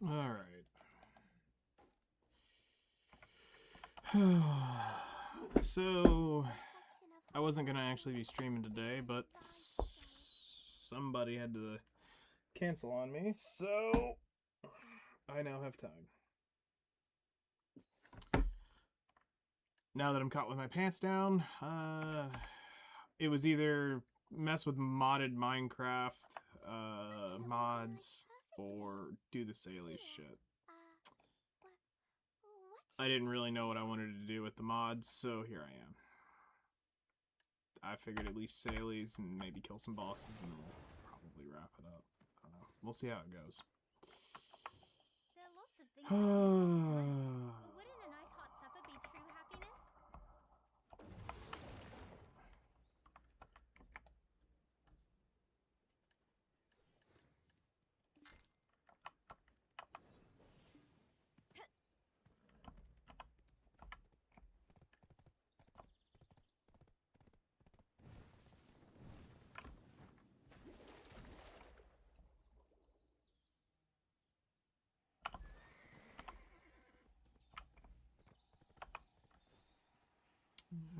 Alright. So, I wasn't going to actually be streaming today, but somebody had to cancel on me, so I now have time. Now that I'm caught with my pants down, it was either mess with modded Minecraft mods or do the Saley shit. I didn't really know what I wanted to do with the mods, so here I am. I figured at least Saley's and maybe kill some bosses and we'll probably wrap it up. I don't know. We'll see how it goes. There are lots of things but wouldn't a nice hot supper be true happiness?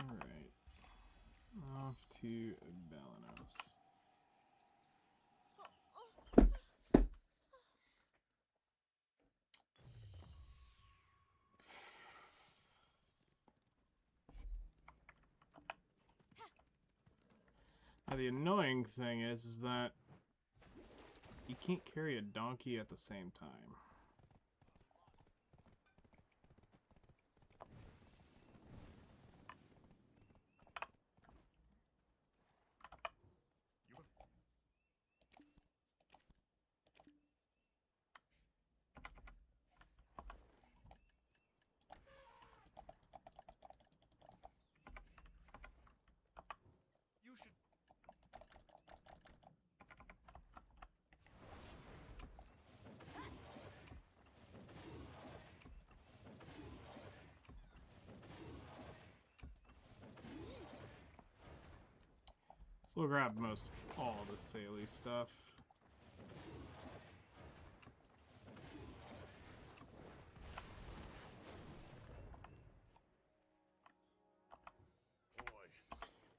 Alright. Off to Balanos. Now the annoying thing is that you can't carry a donkey at the same time. So we'll grab most all the Saley stuff.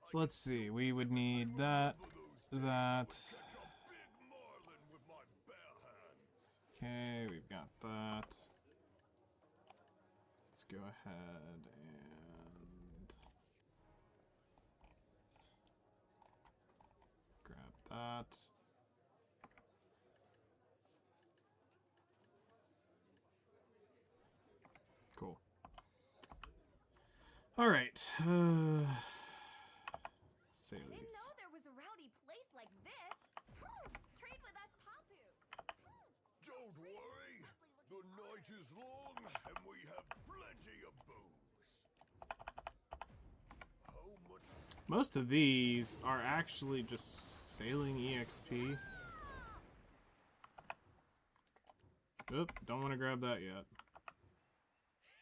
So let's see, we would need that. Okay, we've got that. Let's go ahead and grab that. Cool. Alright. Saley's. I didn't know there was a rowdy place like this. Trade with us, Papu. Don't worry. The night is long and we have plenty of booze. How much? Most of these are actually just sailing EXP. Oop, don't want to grab that yet.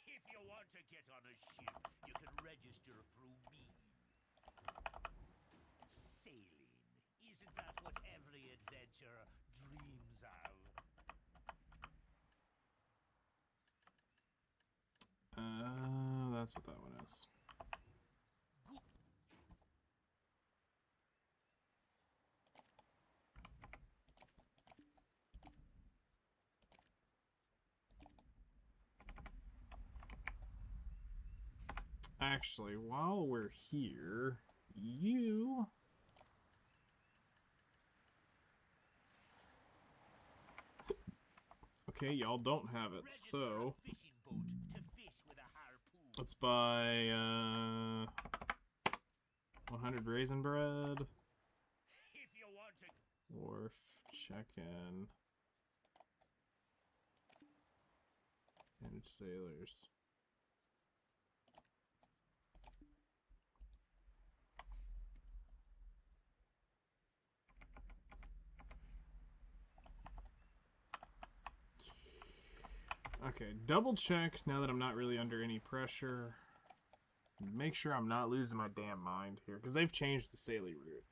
If you want to get on a ship, you can register through me. Sailing, isn't that what every adventurer dreams of? That's what that one is. Actually, while we're here, you... Okay, y'all don't have it, so... Let's buy, 100 raisin bread. If you want to... Wharf, check-in. Manage sailors. Okay, double check now that I'm not really under any pressure. Make sure I'm not losing my damn mind here, because they've changed the Saley route.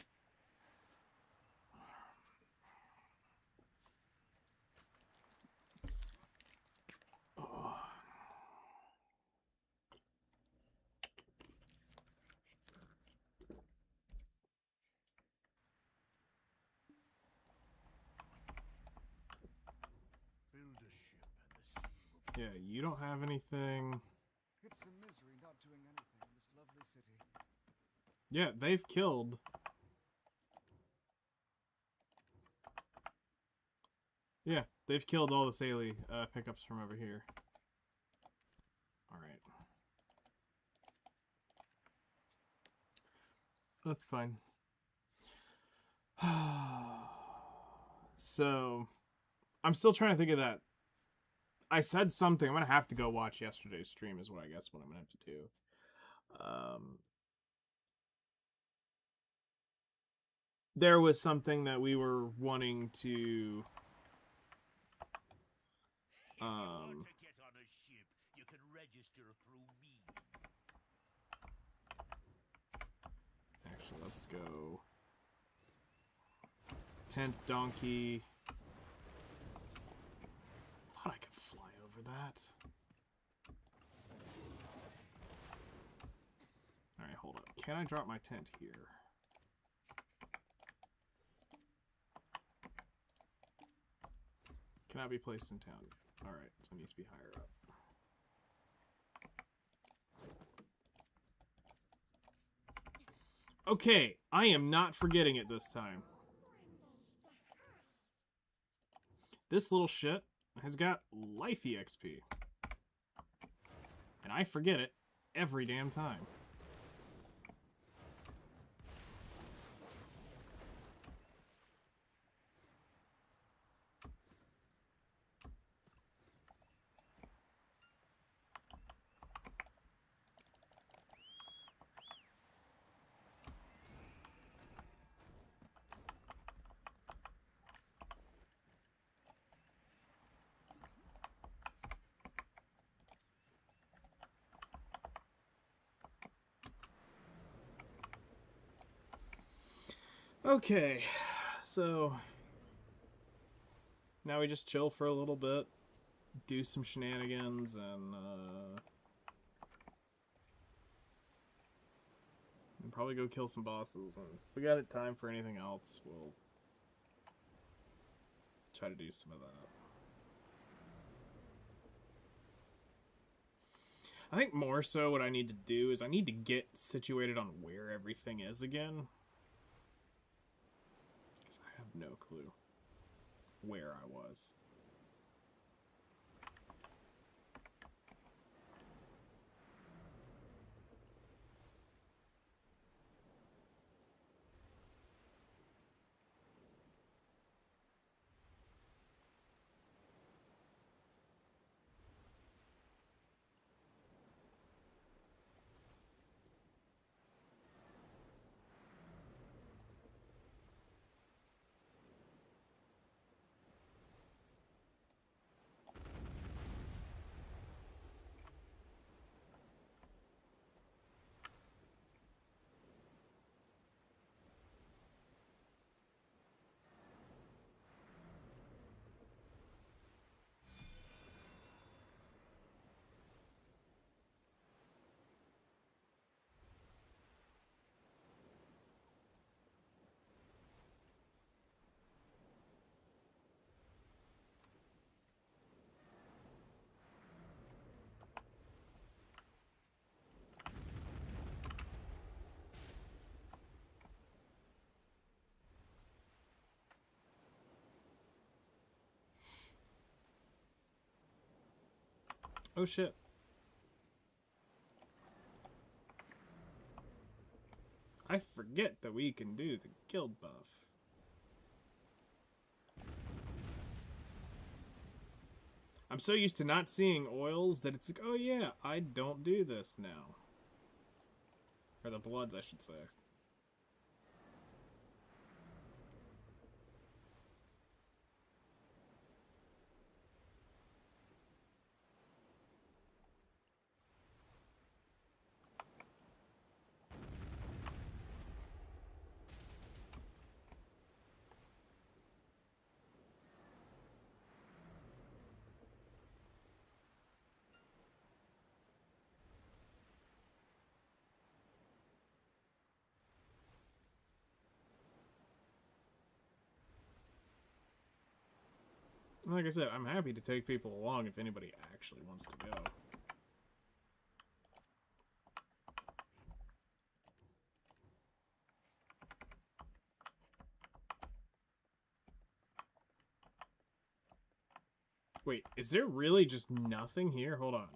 Yeah, you don't have anything. It's a misery not doing anything in this lovely city. Yeah, they've killed. Yeah, they've killed all the Saley pickups from over here. Alright. That's fine. So, I'm still trying to think of that. I said something. I'm going to have to go watch yesterday's stream is what I guess what I'm going to have to do. There was something that we were wanting to... If you want to get on a ship, you can register through me. Actually, let's go. Tent, donkey. Thought I could fly over that. Alright, hold up. Can I drop my tent here? Cannot be placed in town yet. Alright, so it needs to be higher up. Okay, I am not forgetting it this time. This little shit has got life EXP. And I forget it every damn time. Okay, so now we just chill for a little bit, do some shenanigans, and probably go kill some bosses. And if we got time for anything else, we'll try to do some of that. I think more so what I need to do is I need to get situated on where everything is again. Because I have no clue where I was. Oh shit. I forget that we can do the guild buff. I'm so used to not seeing oils that it's like, oh yeah, I don't do this now. Or the bloods, I should say. Like I said, I'm happy to take people along if anybody actually wants to go. Wait, is there really just nothing here? Hold on.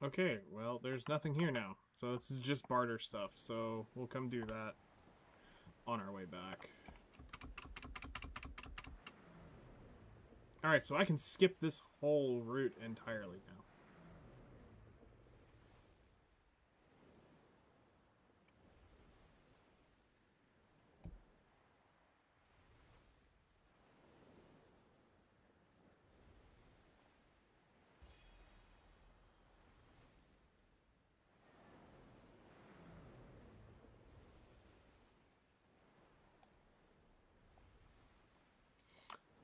Okay, well, there's nothing here now. So this is just barter stuff, so we'll come do that on our way back. Alright, so I can skip this whole route entirely now.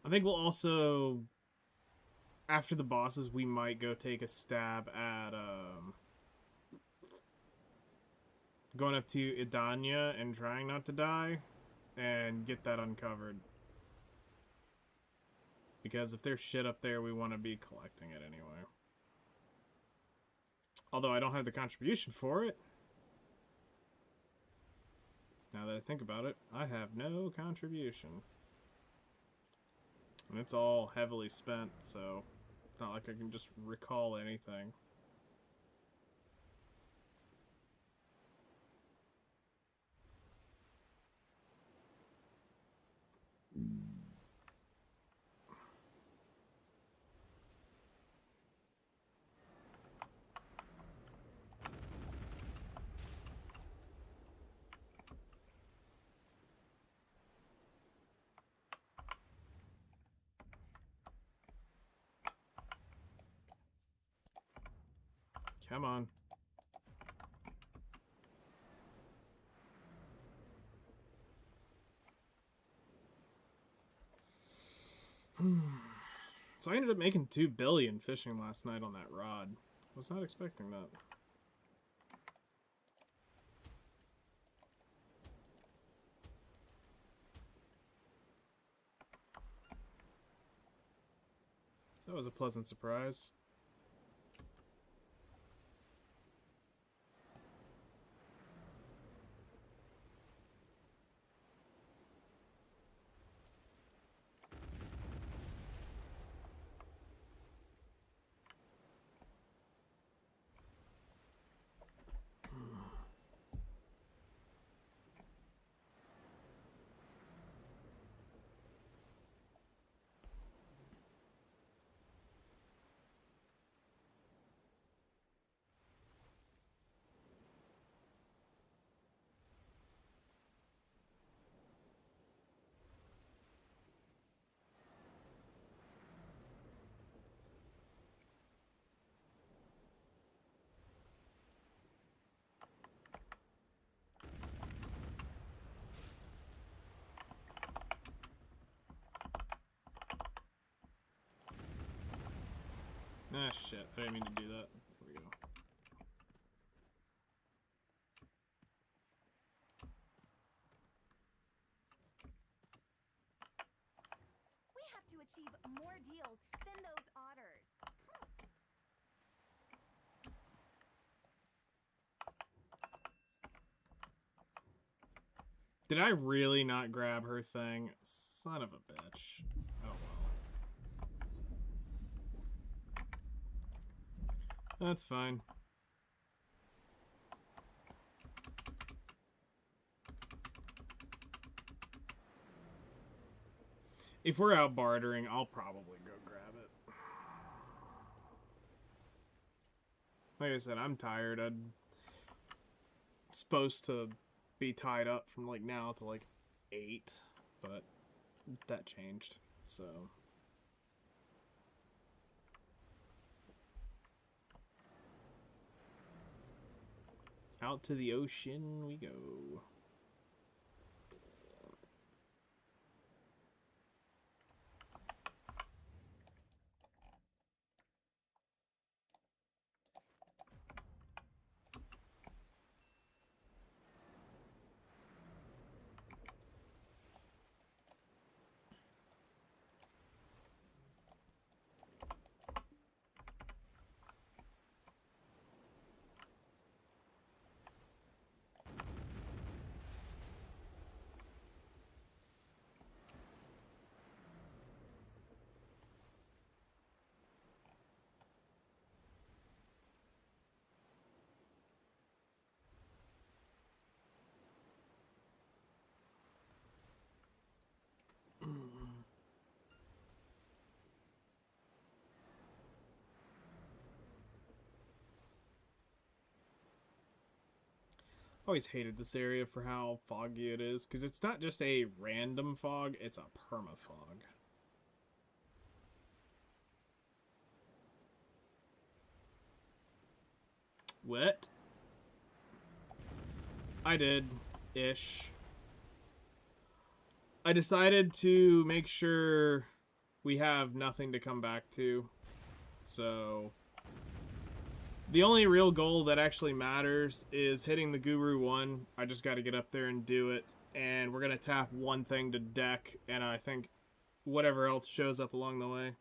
I think we'll also, after the bosses, we might go take a stab at going up to Idania and trying not to die and get that uncovered. Because if there's shit up there, we want to be collecting it anyway. Although I don't have the contribution for it. Now that I think about it, I have no contribution. And it's all heavily spent, so it's not like I can just recall anything. Come on. So I ended up making 2 billion fishing last night on that rod. Was not expecting that. So that was a pleasant surprise. Ah, shit. I didn't mean to do that. Here we go. We have to achieve more deals than those otters. Did I really not grab her thing? Son of a bitch. Oh well. That's fine. If we're out bartering, I'll probably go grab it. Like I said, I'm tired. I'm supposed to be tied up from like now to like 8, but that changed, so. Out to the ocean we go. Always hated this area for how foggy it is, because it's not just a random fog, it's a perma fog. What? I did, ish. I decided to make sure we have nothing to come back to. So the only real goal that actually matters is hitting the Guru 1. I just got to get up there and do it. And we're going to tap one thing to deck, and I think whatever else shows up along the way.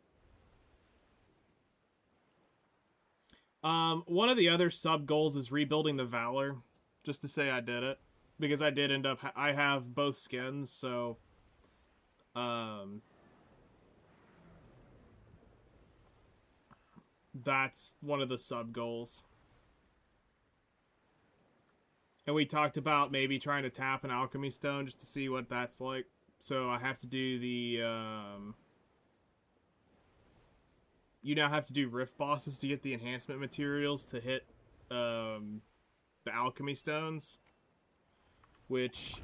One of the other sub-goals is rebuilding the Valor, just to say I did it. Because I did end up, I have both skins, so... that's one of the sub-goals. And we talked about maybe trying to tap an alchemy stone just to see what that's like. So I have to do the, you now have to do rift bosses to get the enhancement materials to hit, the alchemy stones. Which,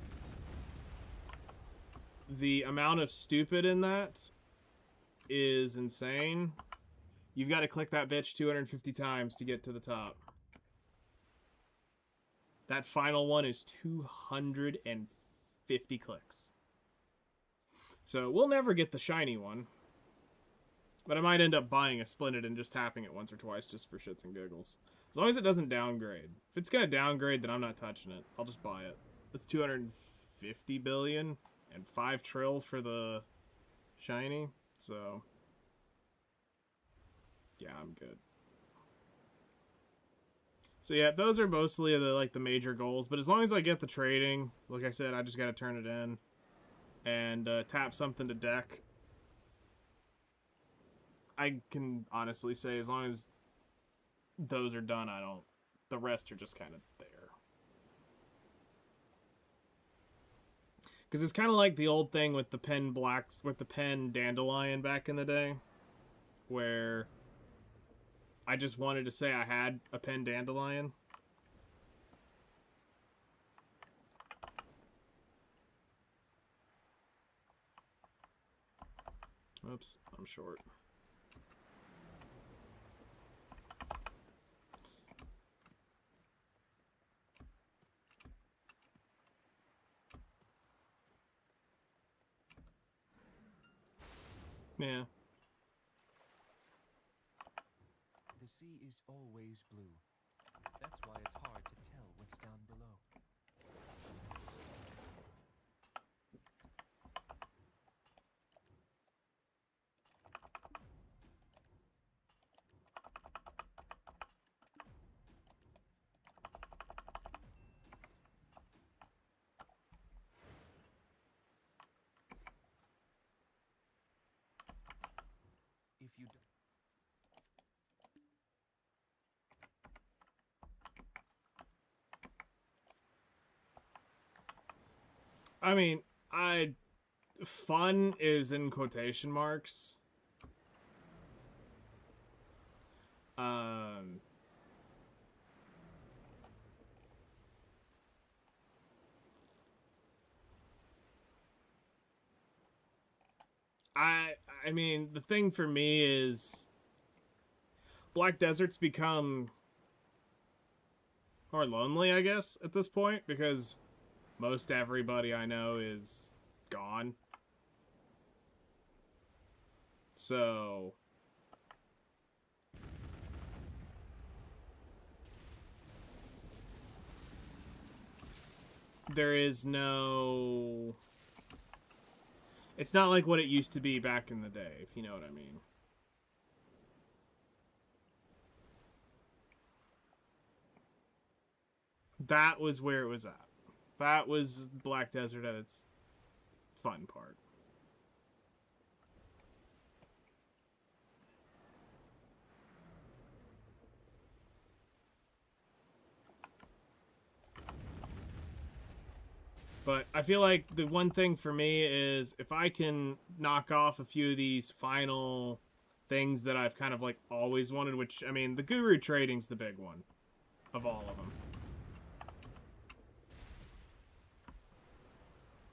the amount of stupid in that is insane. You've got to click that bitch 250 times to get to the top. That final one is 250 clicks. So we'll never get the shiny one. But I might end up buying a Splendid and just tapping it once or twice just for shits and giggles. As long as it doesn't downgrade. If it's going to downgrade, then I'm not touching it. I'll just buy it. It's 250 billion and 5 trill for the shiny. So... yeah, I'm good. So yeah, those are mostly the major goals. But as long as I get the trading, like I said, I just got to turn it in and tap something to deck. I can honestly say as long as those are done, the rest are just kind of there. Because it's kind of like the old thing with the pen dandelion back in the day, where I just wanted to say I had a pen dandelion. Oops, I'm short. Yeah. The sea is always blue. That's why it's hard to tell what's down below. If you don't... I mean, fun is in quotation marks. I mean, the thing for me is Black Desert's become more lonely, I guess, at this point, because most everybody I know is gone. So there is no... it's not like what it used to be back in the day, if you know what I mean. That was where it was at. That was Black Desert at its fun part. But I feel like the one thing for me is if I can knock off a few of these final things that I've kind of like always wanted, which, I mean, the Guru trading's the big one of all of them.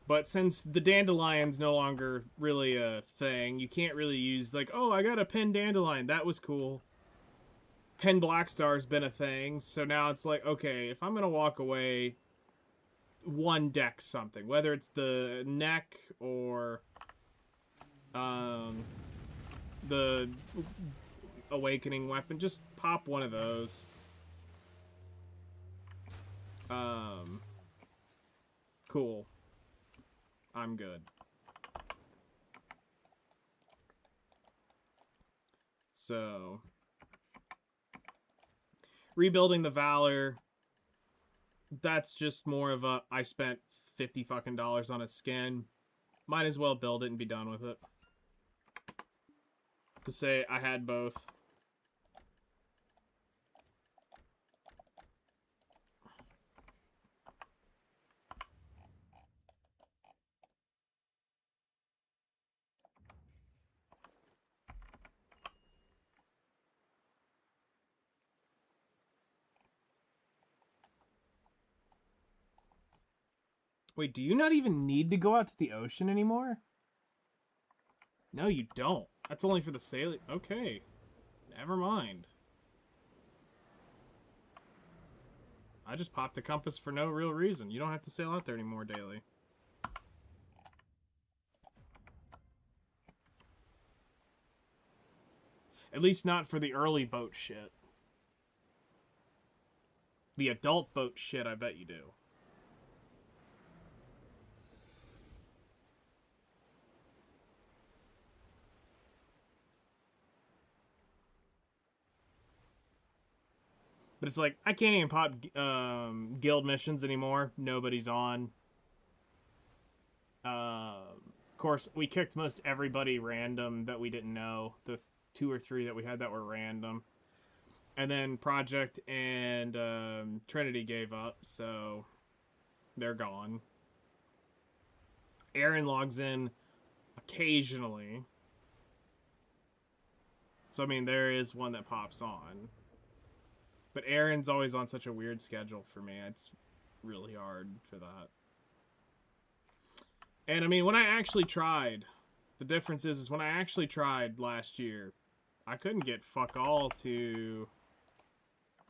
But since the dandelion's no longer really a thing, you can't really use, like, oh, I got a pen dandelion. That was cool. Pen black star's been a thing. So now it's like, okay, if I'm going to walk away, one deck something. Whether it's the neck or the awakening weapon, just pop one of those. Cool. I'm good. So, rebuilding the Valor, that's just more of a, I spent $50 fucking on a skin. Might as well build it and be done with it. To say I had both. Wait, do you not even need to go out to the ocean anymore? No, you don't. That's only for the sailing. Okay. Never mind. I just popped a compass for no real reason. You don't have to sail out there anymore daily. At least not for the early boat shit. The adult boat shit, I bet you do. But it's like, I can't even pop guild missions anymore. Nobody's on. Of course, we kicked most everybody random that we didn't know. The 2 or 3 that we had that were random. And then Project and Trinity gave up, so they're gone. Aaron logs in occasionally. So, I mean, there is one that pops on. But Aaron's always on such a weird schedule for me. It's really hard for that. And, I mean, when I actually tried, the difference is when I actually tried last year, I couldn't get fuck all to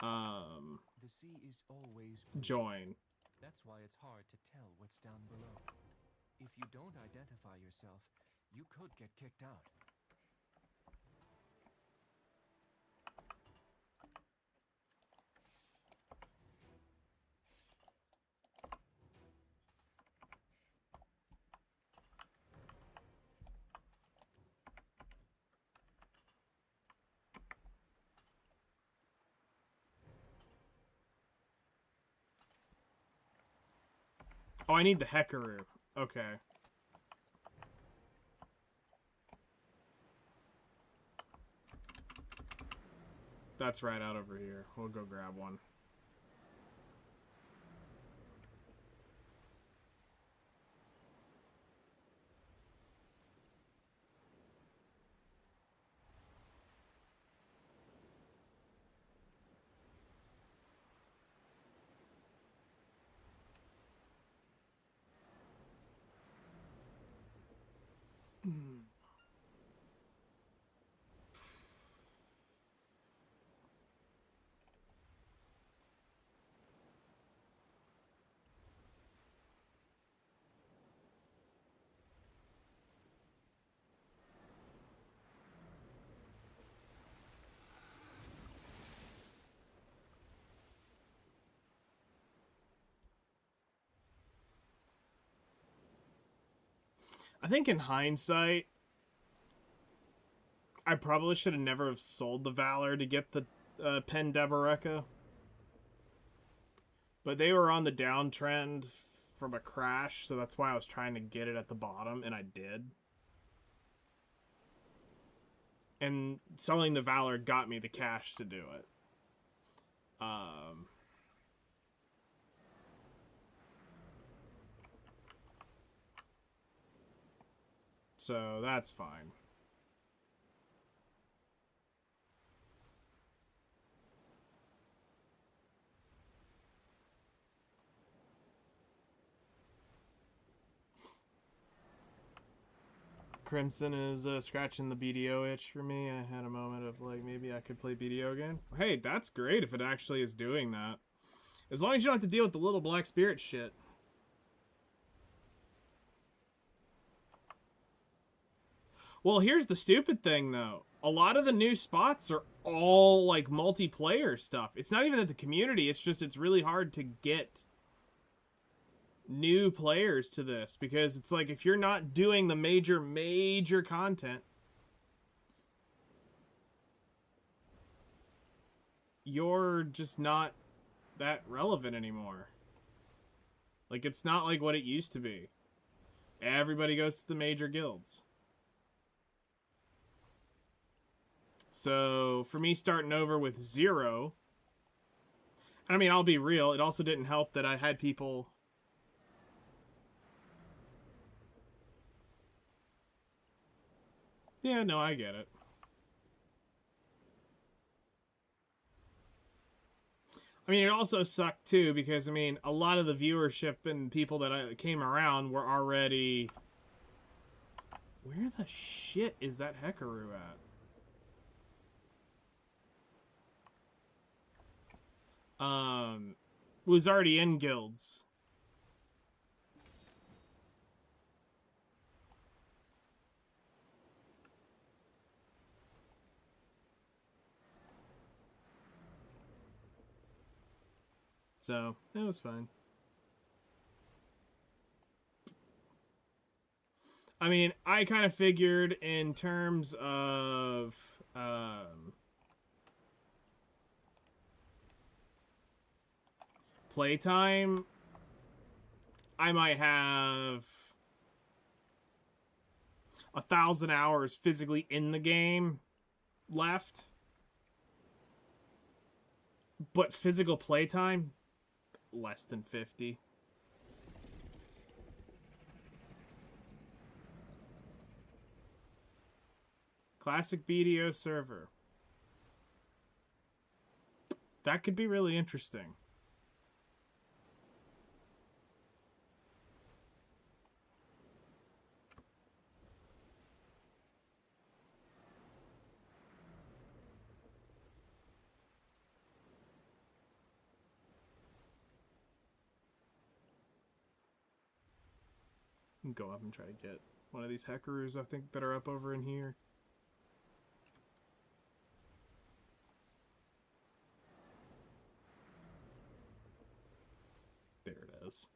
The sea is always blue. join. That's why it's hard to tell what's down below. If you don't identify yourself, you could get kicked out. Oh, I need the Heckaroo. Okay. That's right out over here. We'll go grab one. I think in hindsight, I probably should have never have sold the Valor to get the Pen Deboreka. But they were on the downtrend from a crash, so that's why I was trying to get it at the bottom, and I did. And selling the Valor got me the cash to do it. So that's fine. Crimson is scratching the BDO itch for me. I had a moment of like, maybe I could play BDO again. Hey, that's great if it actually is doing that. As long as you don't have to deal with the little black spirit shit. Well, here's the stupid thing, though. A lot of the new spots are all, like, multiplayer stuff. It's not even that the community, it's just it's really hard to get new players to this. Because it's like, if you're not doing the major content, you're just not that relevant anymore. Like, it's not like what it used to be. Everybody goes to the major guilds. So, for me starting over with 0, I mean, I'll be real, it also didn't help that I had people... Yeah, no, I get it. I mean, it also sucked, too, because, I mean, a lot of the viewership and people that came around were already... Where the shit is that Hekaru at? Was already in guilds. So, it was fine. I mean, I kind of figured in terms of, playtime, I might have 1,000 hours physically in the game left. But physical playtime, less than 50. Classic BDO server. That could be really interesting. Go up and try to get one of these Hekarus, I think, that are up over in here. There it is.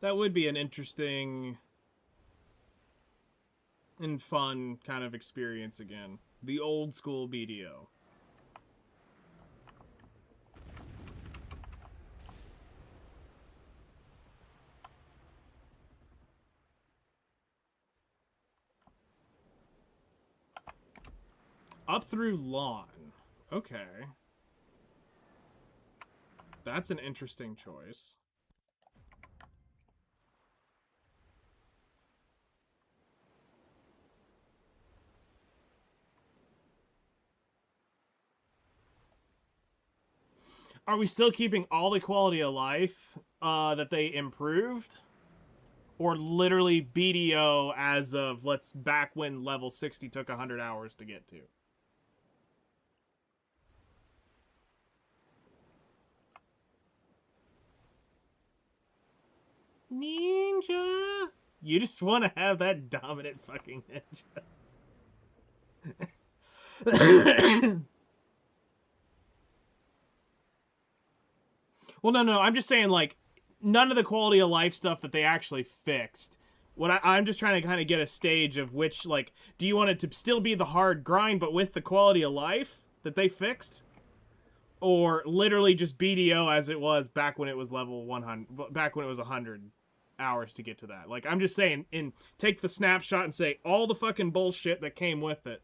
That would be an interesting and fun kind of experience again. The old school BDO. Up through lawn. Okay. That's an interesting choice. Are we still keeping all the quality of life that they improved? Or literally BDO as of, back when level 60 took 100 hours to get to? Ninja! You just want to have that dominant fucking ninja. Well, no, I'm just saying, like, none of the quality of life stuff that they actually fixed. What I'm just trying to kind of get a stage of which, like, do you want it to still be the hard grind, but with the quality of life that they fixed? Or literally just BDO as it was back when it was level 100, back when it was 100 hours to get to that. Like, I'm just saying, take the snapshot and say all the fucking bullshit that came with it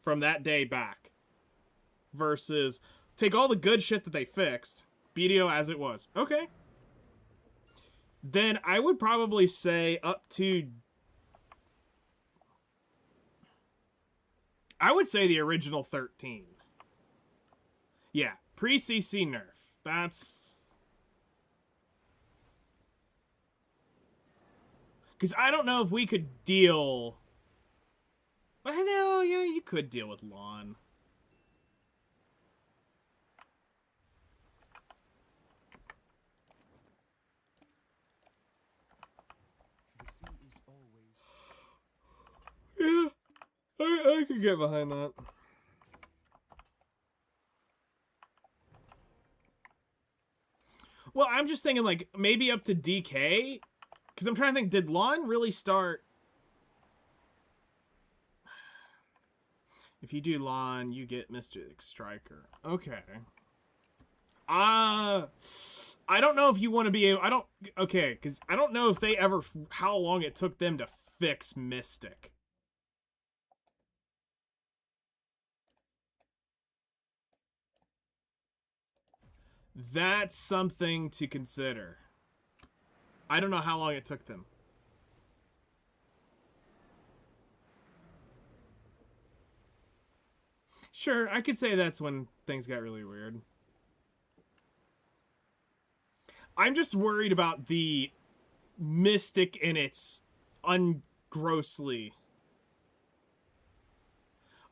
from that day back. Versus take all the good shit that they fixed, BDO as it was. Okay. Then I would probably say up to... I would say the original 13. Yeah, pre-CC nerf. That's... Because I don't know if we could deal... Well, no, you could deal with lawn. The sea is always... Yeah, I could get behind that. Well, I'm just thinking, like, maybe up to DK? Because I'm trying to think, did lawn really start... If you do lawn, you get Mystic Striker. Okay. I don't know if you want to be able... Okay, because I don't know if they ever... How long it took them to fix Mystic. That's something to consider. I don't know how long it took them. Sure, I could say that's when things got really weird. I'm just worried about the Mystic in its ungrossly.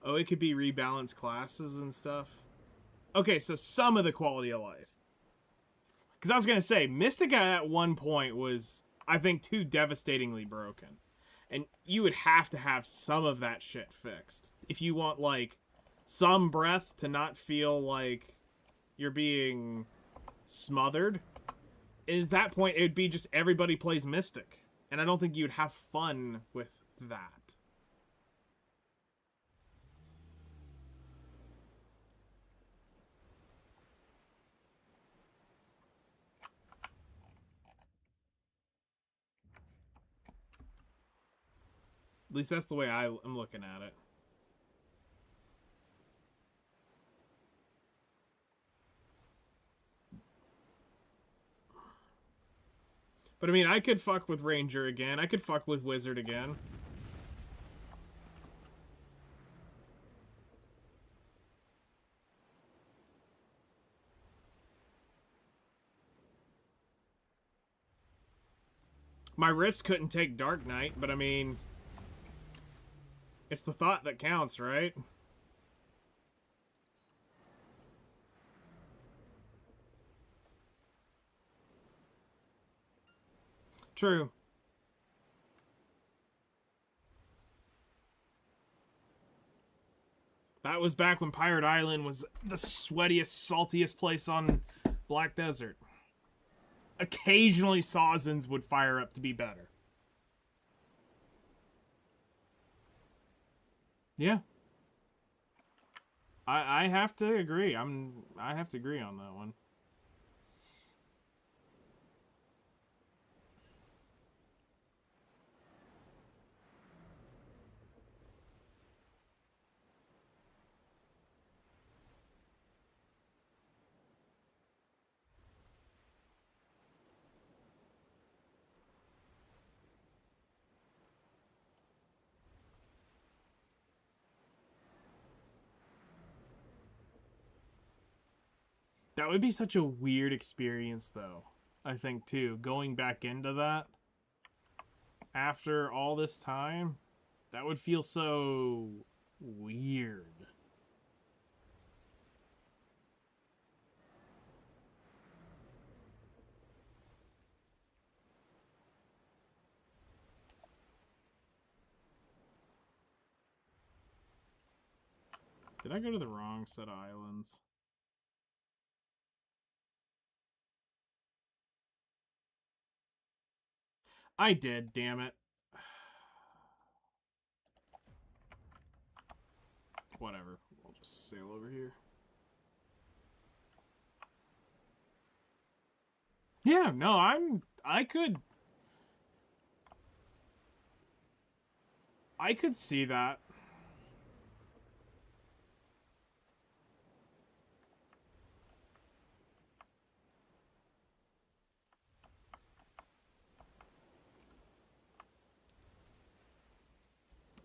Oh, it could be rebalanced classes and stuff. Okay, so some of the quality of life. Because I was going to say, Mystic at one point was, I think, too devastatingly broken. And you would have to have some of that shit fixed. If you want, like, some breath to not feel like you're being smothered. At that point, it would be just everybody plays Mystic. And I don't think you'd have fun with that. At least that's the way I'm looking at it. But I mean, I could fuck with Ranger again. I could fuck with Wizard again. My wrist couldn't take Dark Knight, but I mean... It's the thought that counts, right? True. That was back when Pirate Island was the sweatiest, saltiest place on Black Desert. Occasionally, Sawzins would fire up to be better. Yeah. I have to agree. I have to agree on that one. That would be such a weird experience, though. I think, too. Going back into that after all this time, that would feel so weird. Did I go to the wrong set of islands? I did, damn it. Whatever. We'll just sail over here. Yeah, no, I could see that.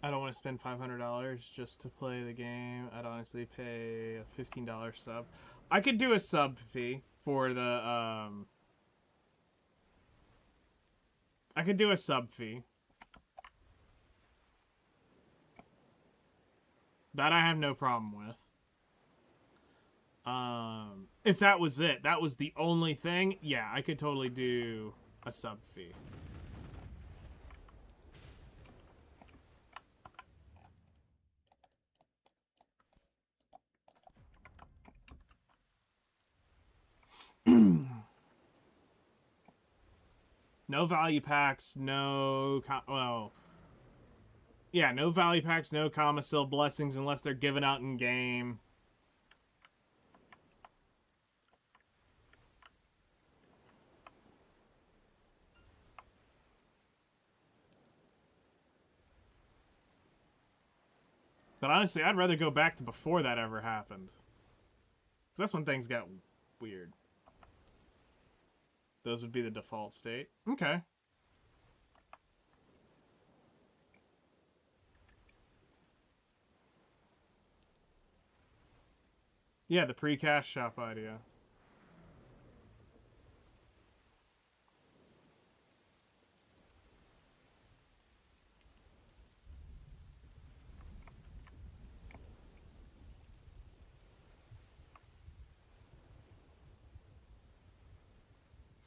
I don't want to spend $500 just to play the game. I'd honestly pay a $15 sub. I could do a sub fee for the, I could do a sub fee That I have no problem with. If that was it, that was the only thing, yeah, I could totally do a sub fee. No value packs, no... well... yeah, no value packs, no Commissile blessings unless they're given out in game. But honestly, I'd rather go back to before that ever happened. 'Cause that's when things got weird. Those would be the default state. Okay. Yeah, the pre-cash shop idea.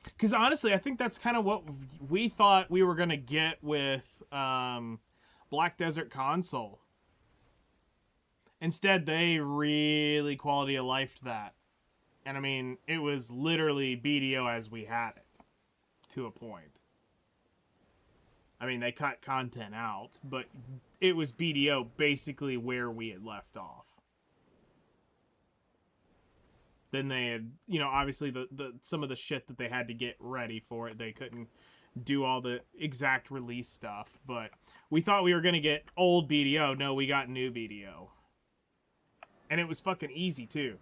Because honestly, I think that's kind of what we thought we were going to get with Black Desert Console. Instead, they really quality of lifed that. And I mean, it was literally BDO as we had it, to a point. I mean, they cut content out, but it was BDO basically where we had left off. Then they had, you know, obviously the some of the shit that they had to get ready for it, they couldn't do all the exact release stuff. But we thought we were going to get old BDO. No, we got new BDO. And it was fucking easy, too.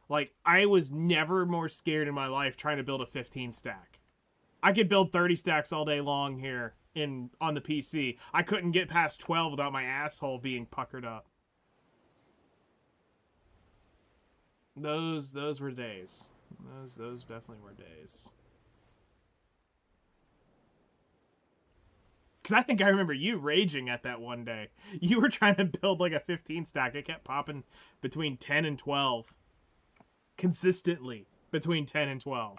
Like, I was never more scared in my life trying to build a 15 stack. I could build 30 stacks all day long here on the PC. I couldn't get past 12 without my asshole being puckered up. Those were days. Those definitely were days. Because I think I remember you raging at that one day. You were trying to build like a 15 stack. It kept popping between 10 and 12. Consistently between 10 and 12.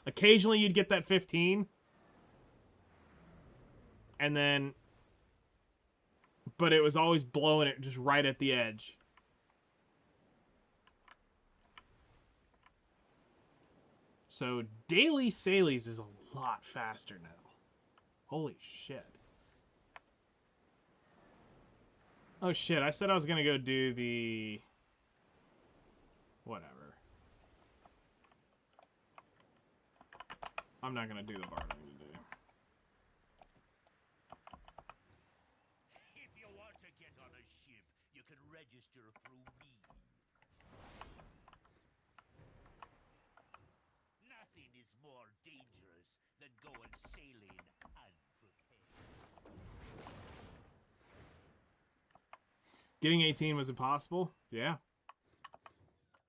Occasionally you'd get that 15. And then... but it was always blowing it just right at the edge. So daily salies is a lot faster now. Holy shit. Oh shit, I said I was gonna go do the... whatever. I'm not gonna do the bartering today. If you want to get on a ship, you can register through me. Nothing is more dangerous than going sailing unprepared. Getting 18 was impossible? Yeah.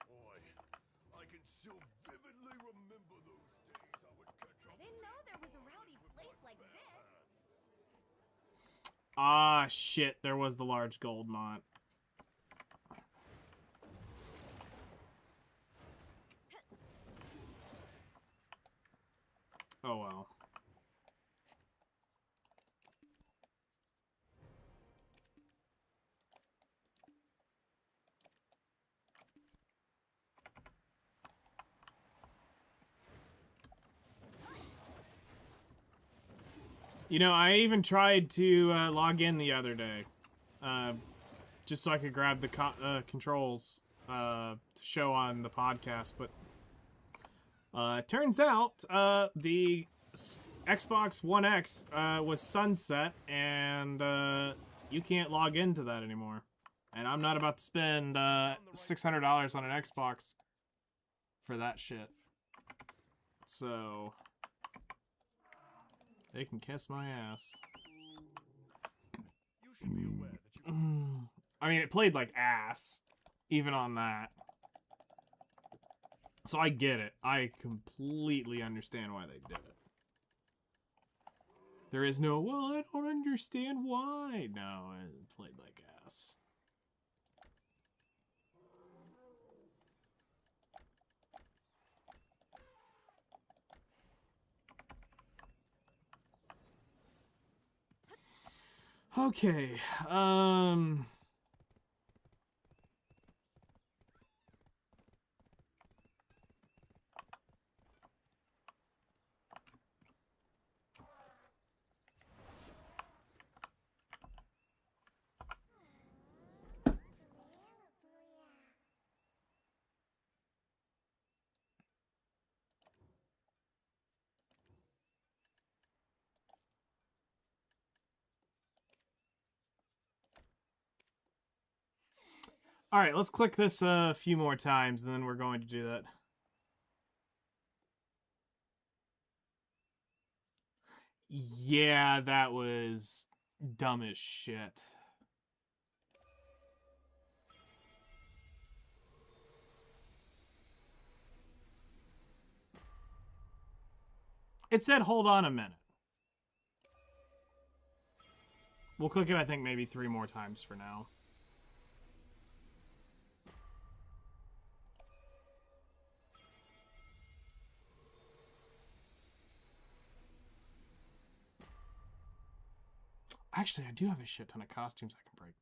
Boy, I can still vividly remember those days I would catch I up didn't know there was a rowdy place like this. Ah, shit, there was the large gold mont. Oh well. You know, I even tried to log in the other day, just so I could grab the controls to show on the podcast, but turns out the Xbox One X was sunset, and you can't log into that anymore. And I'm not about to spend $600 on an Xbox for that shit. So... they can kiss my ass. You should be aware that you I mean, it played like ass, even on that. So I get it. I completely understand why they did it. There is no, well, I don't understand why. No, it played like ass. Okay, all right, let's click this a few more times, and then we're going to do that. Yeah, that was dumb as shit. It said, hold on a minute. We'll click it, I think, maybe 3 more times for now. Actually, I do have a shit ton of costumes I can break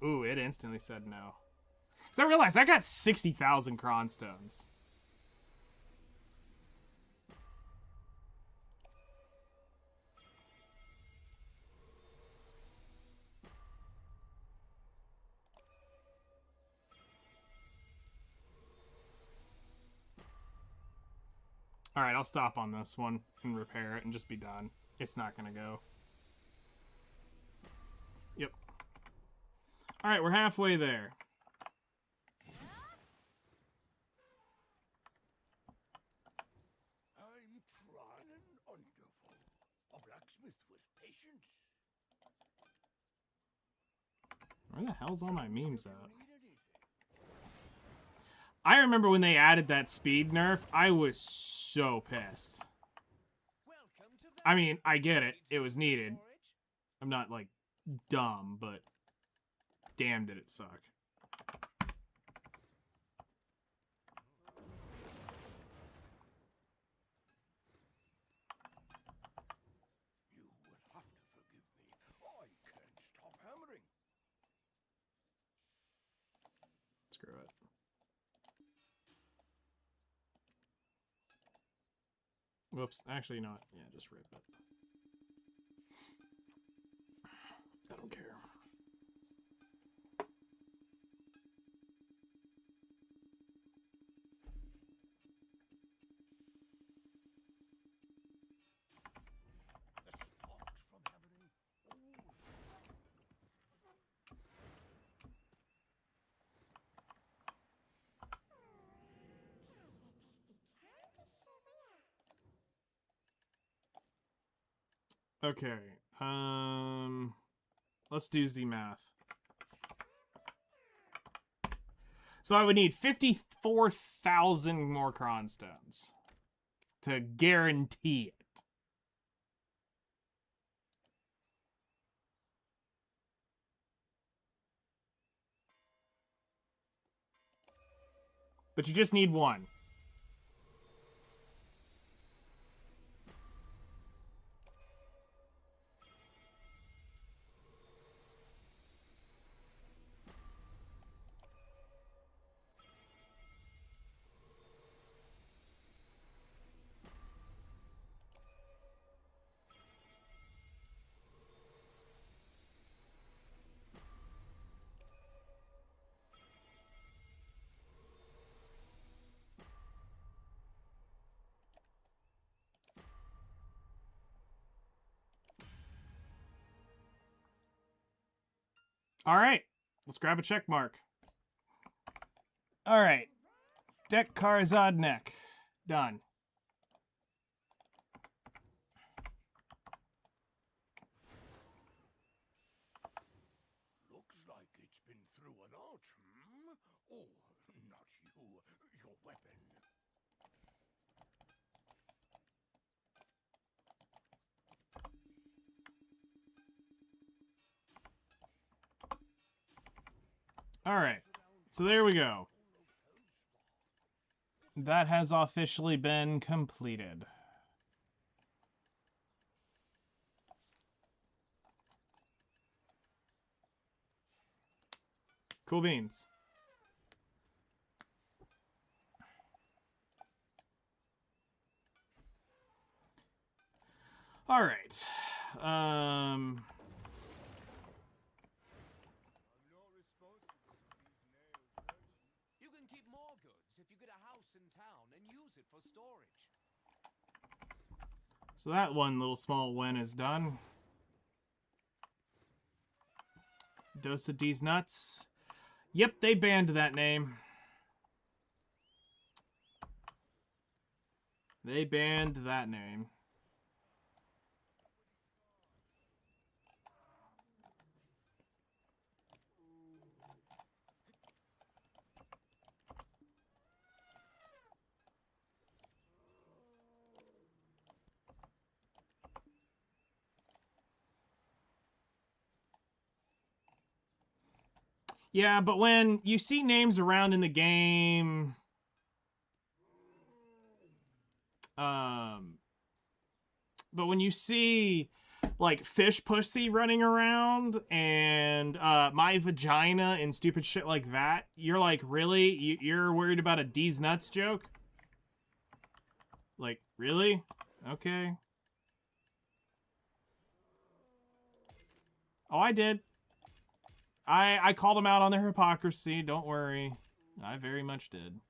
down. Ooh, it instantly said no. Because I realized I got 60,000 cronstones. Alright, I'll stop on this one and repair it and just be done. It's not gonna go. Yep. Alright, we're halfway there. I'm trying and wonderful. A blacksmith with patience. Where the hell's all my memes at? Need anything? I remember when they added that speed nerf, I was so pissed. Welcome to I mean, I get it. It was storage. needed. I'm not, like, dumb, but damn did it suck. You will have to forgive me. I can't stop hammering. Screw it. Whoops. Actually, you know what? Yeah, just rip it. I don't care. The sparks from hammering. Ooh. Okay. Let's do Z math. So I would need 54,000 more cronstones to guarantee it. But you just need one. All right, let's grab a check mark. All right, deck Kharazad neck. Done. Looks like it's been through an Oh, not you. Your weapon. All right. So there we go. That has officially been completed. Cool beans. All right. You can keep more goods if you get a house in town and use it for storage. So that one little small win is done. Dose of D's nuts. Yep, they banned that name. They banned that name. Yeah, but when you see names around in the game, but when you see like fish pussy running around and my vagina and stupid shit like that, you're like, really? You're worried about a D's nuts joke? Like, really? Okay. Oh, I did. I called them out on their hypocrisy. Don't worry. I very much did.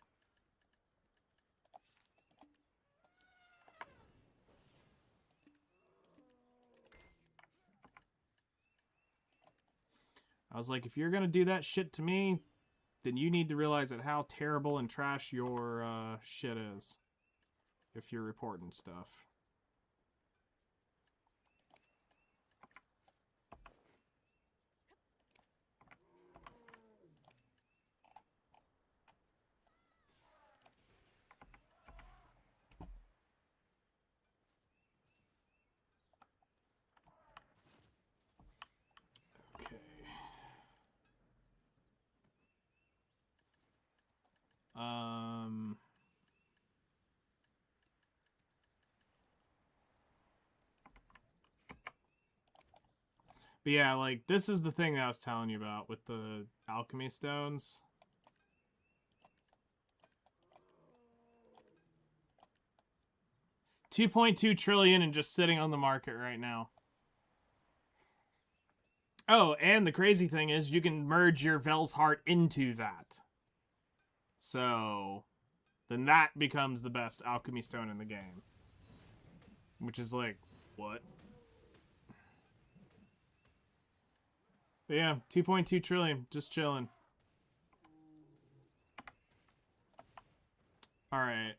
I was like, if you're gonna do that shit to me, then you need to realize that how terrible and trash your shit is. If you're reporting stuff. Okay. But yeah, like, this is the thing that I was telling you about with the alchemy stones. $2.2 trillion and just sitting on the market right now. Oh, and the crazy thing is you can merge your Vel's Heart into that. So, then that becomes the best alchemy stone in the game. Which is like, what? But yeah, 2.2 trillion, just chilling. Alright,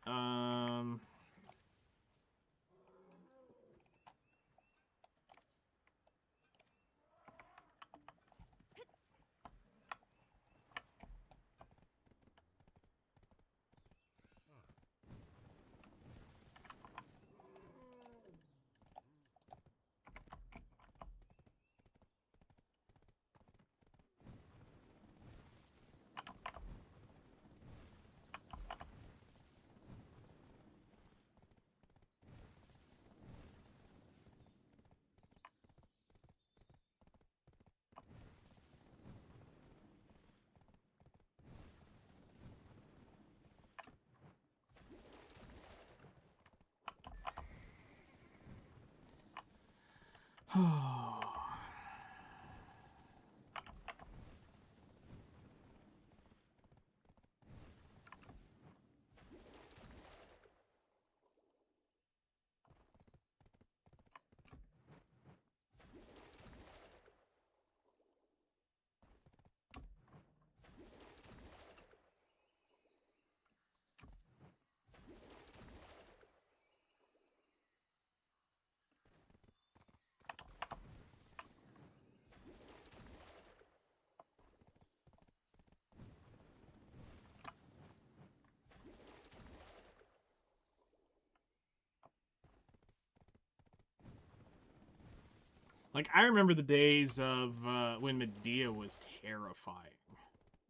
Like, I remember the days of when Medea was terrifying.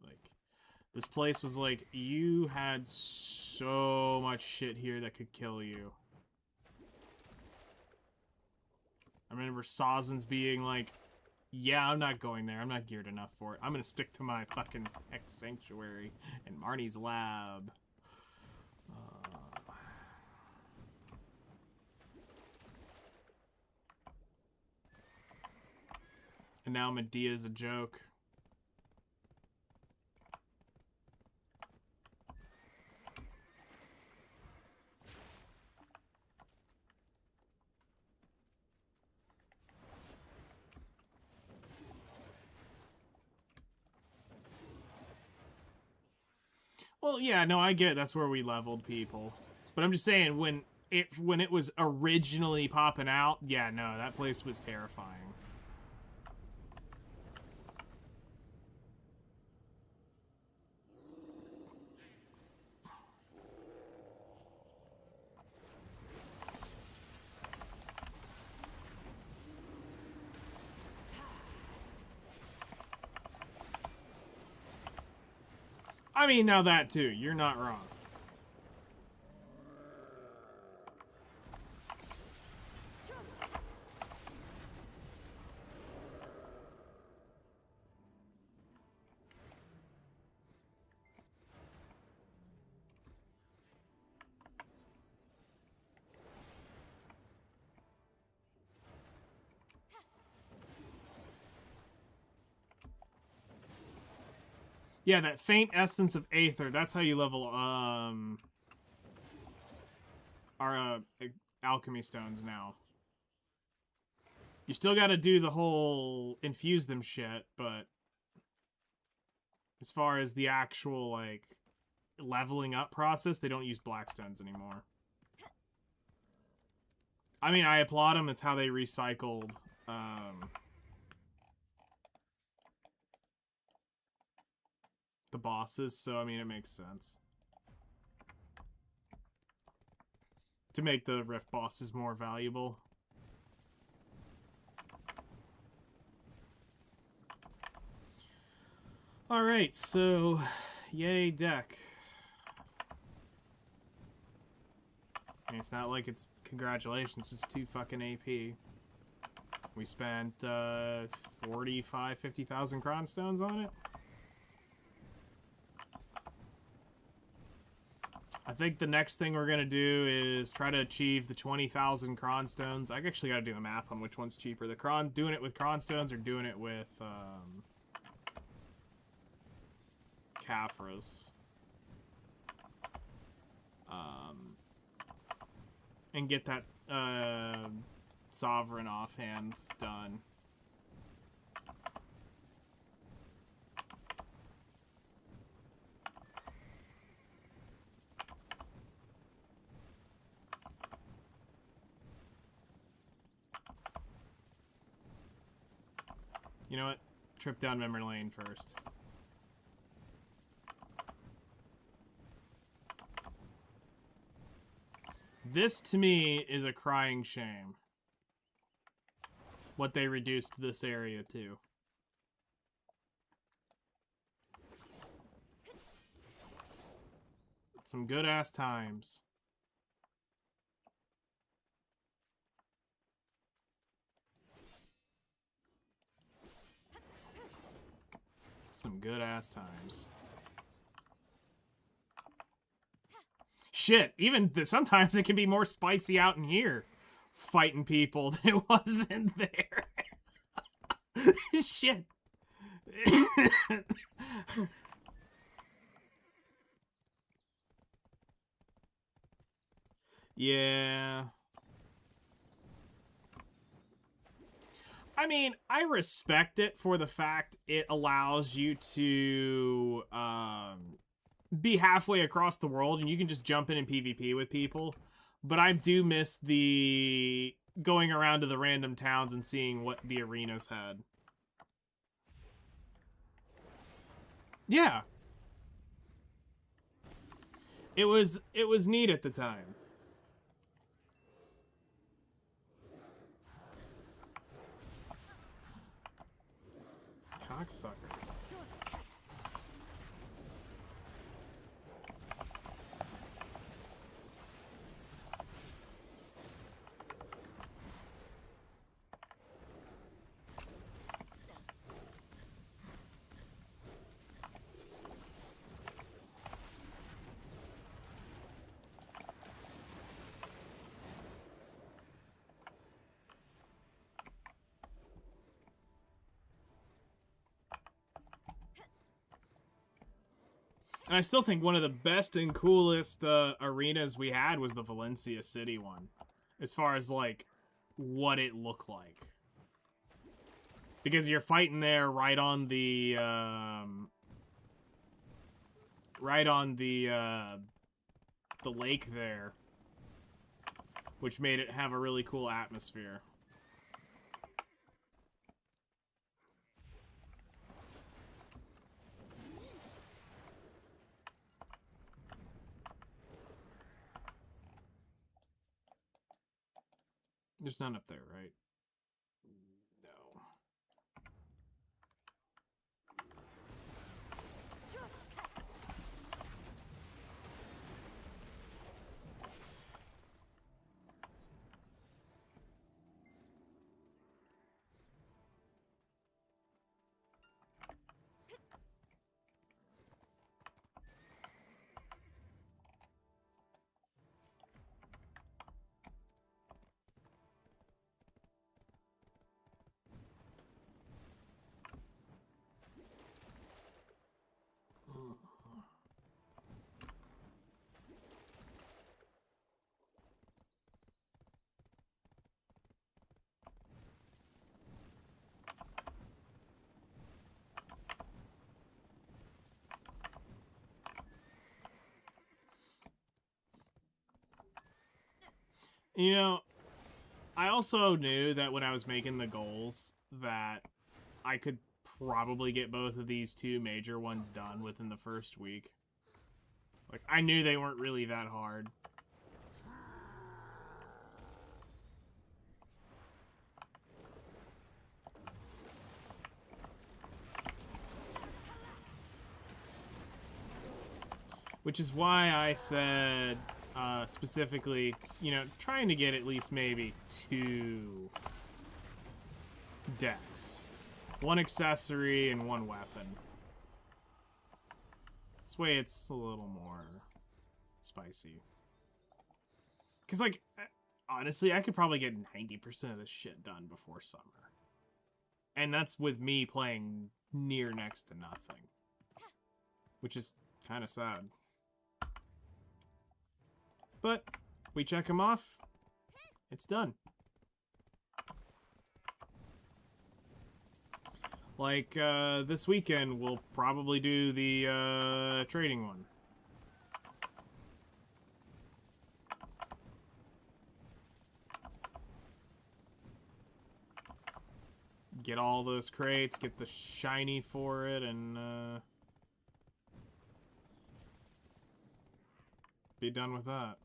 Like, this place was like, you had so much shit here that could kill you. I remember Sazens being like, yeah, I'm not going there. I'm not geared enough for it. I'm gonna stick to my fucking tech sanctuary and Marnie's lab. And now Medea's a joke. Well, yeah, no, I get it. That's where we leveled people. But I'm just saying, when it was originally popping out, yeah, no, that place was terrifying. I mean, now that too, you're not wrong. Yeah, that faint essence of Aether, that's how you level, our, alchemy stones now. You still gotta do the whole infuse them shit, but as far as the actual, like, leveling up process, they don't use black stones anymore. I mean, I applaud them. It's how they recycled, the bosses, so, I mean, it makes sense. To make the rift bosses more valuable. Alright, so, yay deck. I mean, it's not like it's congratulations, it's 2 fucking AP. We spent 50,000 cronstones on it. I think the next thing we're gonna do is try to achieve the 20,000 cronstones. I actually gotta do the math on which one's cheaper. Doing it with cronstones or doing it with Caphras. And get that Sovereign offhand done. You know what? Trip down memory lane first. This, to me, is a crying shame. What they reduced this area to. Some good-ass times. Some good-ass times. Shit, even sometimes it can be more spicy out in here. Fighting people than it was in there. Shit. Yeah. I mean, I respect it for the fact it allows you to be halfway across the world and you can just jump in PvP with people. But I do miss the going around to the random towns and seeing what the arenas had. Yeah. It was neat at the time. cocksucker. And I still think one of the best and coolest arenas we had was the Valencia City one. As far as, like, what it looked like. Because you're fighting there right on the, the lake there. Which made it have a really cool atmosphere. There's none up there, right? No. You know, I also knew that when I was making the goals that I could probably get both of these two major ones done within the first week. Like, I knew they weren't really that hard. Which is why I said, specifically, you know, trying to get at least maybe 2 decks. 1 accessory and 1 weapon. This way it's a little more spicy. Because, like, honestly, I could probably get 90% of this shit done before summer. And that's with me playing near next to nothing. Which is kind of sad. But we check them off. It's done. Like, this weekend, we'll probably do the, trading one. Get all those crates, get the shiny for it, and, be done with that.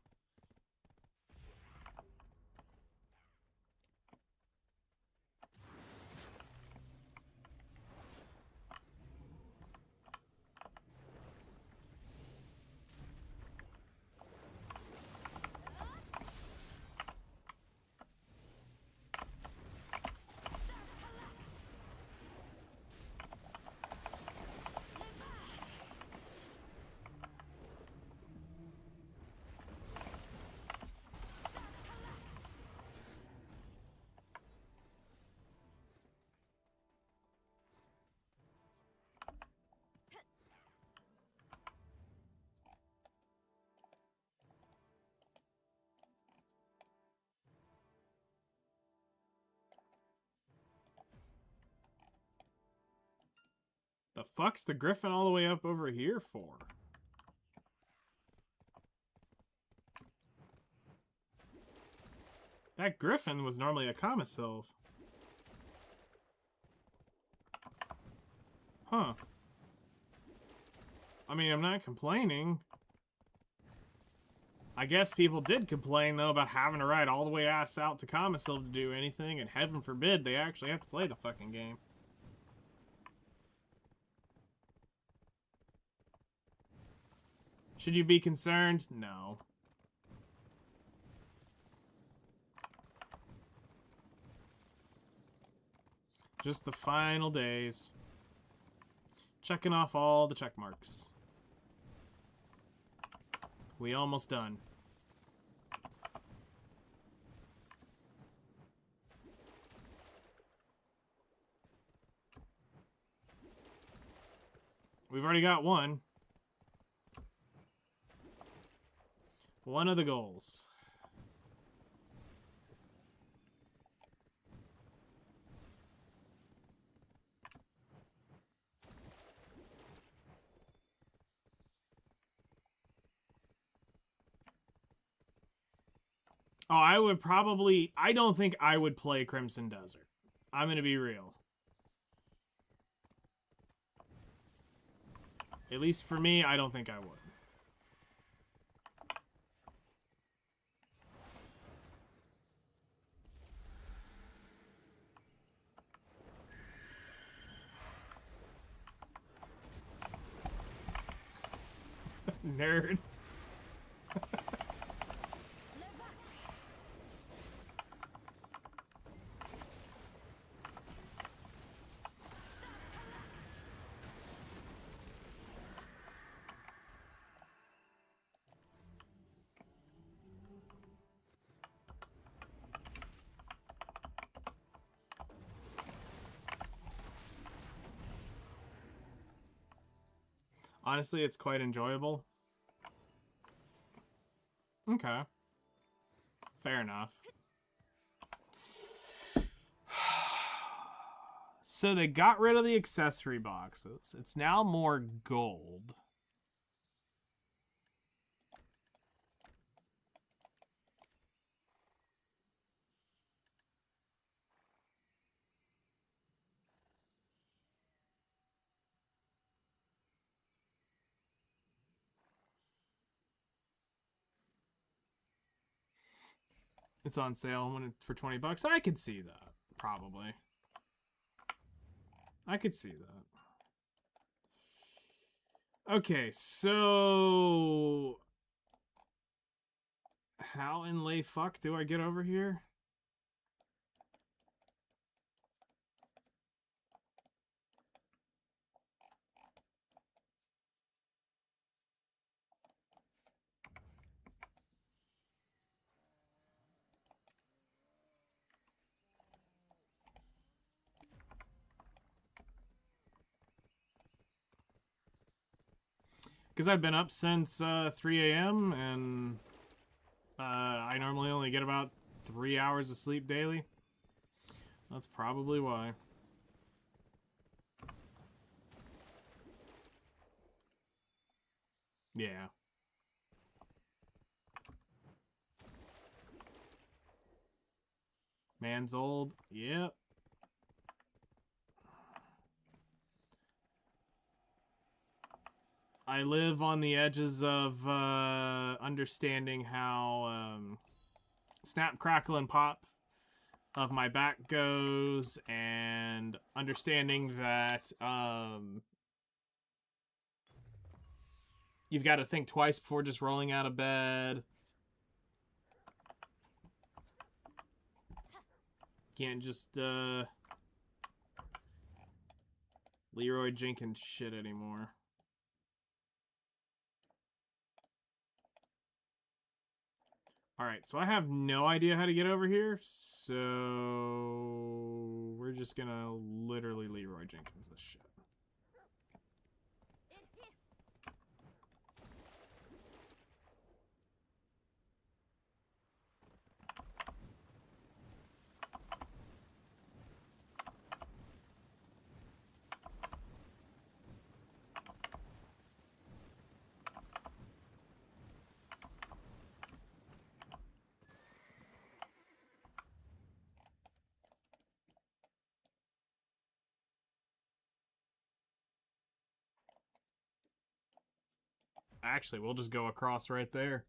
The fuck's the Griffin all the way up over here for? That Griffin was normally a Commissylve. Huh. I mean, I'm not complaining. I guess people did complain, though, about having to ride all the way ass out to Commissylve to do anything, and heaven forbid they actually have to play the fucking game. Should you be concerned? No. Just the final days. Checking off all the check marks. We almost done. We've already got one. One of the goals. Oh, I would probably... I don't think I would play Crimson Desert. I'm going to be real. At least for me, I don't think I would. Nerd. Honestly, it's quite enjoyable. Okay. Fair enough. So they got rid of the accessory boxes. It's now more gold. It's on sale for 20 bucks. I could see that, probably. I could see that. Okay, so how in lay fuck do I get over here? Because I've been up since 3 a.m. and I normally only get about 3 hours of sleep daily. That's probably why. Yeah. Man's old. Yep. I live on the edges of understanding how snap, crackle, and pop of my back goes, and understanding that you've got to think twice before just rolling out of bed. Can't just Leroy Jenkins shit anymore. Alright, so I have no idea how to get over here, so we're just gonna literally Leroy Jenkins this shit. Actually, we'll just go across right there.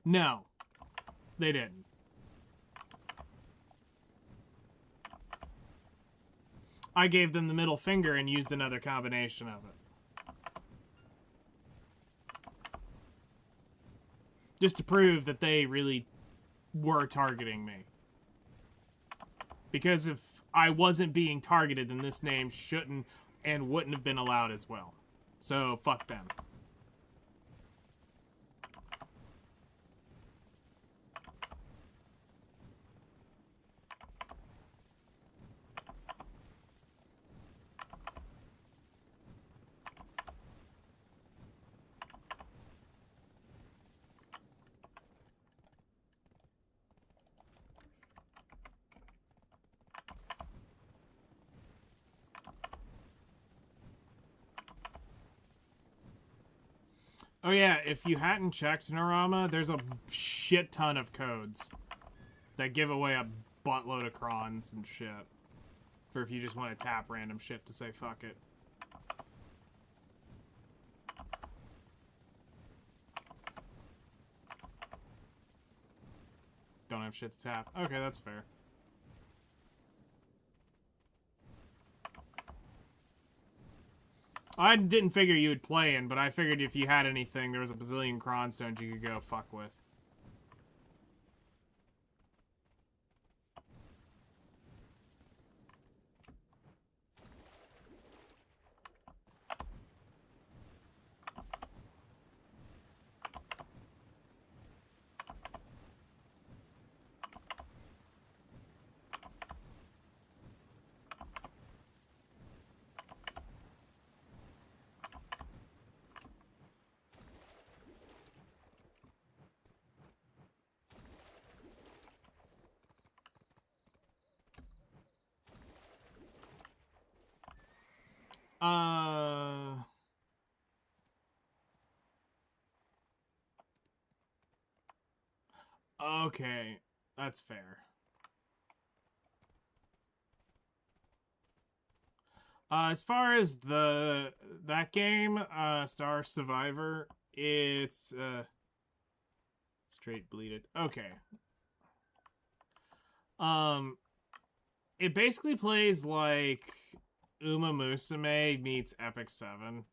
No, they didn't. I gave them the middle finger and used another combination of it. Just to prove that they really were targeting me. Because if I wasn't being targeted, then this name shouldn't and wouldn't have been allowed as well. So, fuck them. Oh yeah, if you hadn't checked Narama, there's a shit ton of codes that give away a buttload of crons and shit. For if you just want to tap random shit to say fuck it. Don't have shit to tap. Okay, that's fair. I didn't figure you would play in, but I figured if you had anything, there was a bazillion cron stones you could go fuck with. Okay, that's fair. As far as that game, Star Survivor, it's straight bleeded. Okay. It basically plays like Uma Musume meets Epic 7.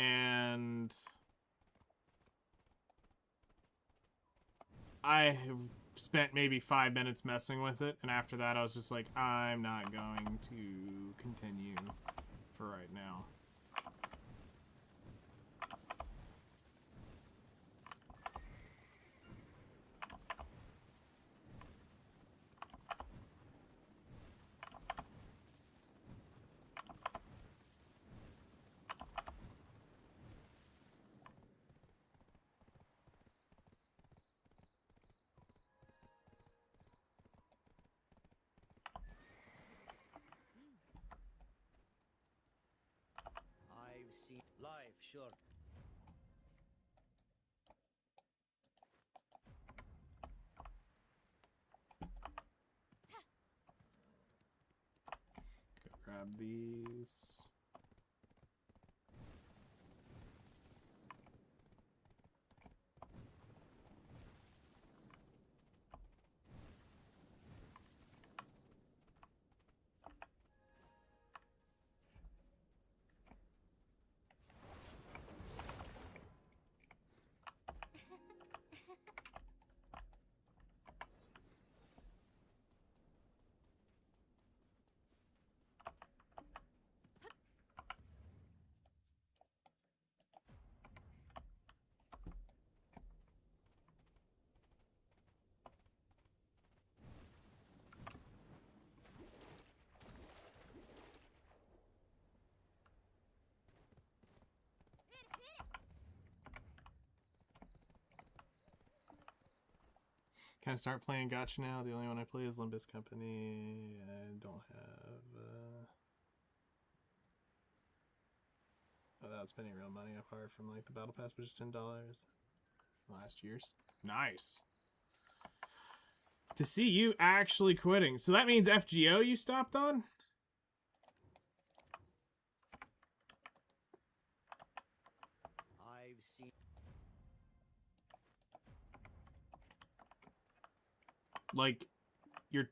And I spent maybe 5 minutes messing with it, and after that I was just like, I'm not going to continue for right now. I've seen life, sure. Go grab these. Can I start playing gacha now? The only one I play is Limbus Company. I don't have... without spending real money apart from like the battle pass, which is $10 last year's. Nice. To see you actually quitting. So that means FGO you stopped on? I've seen. Like, your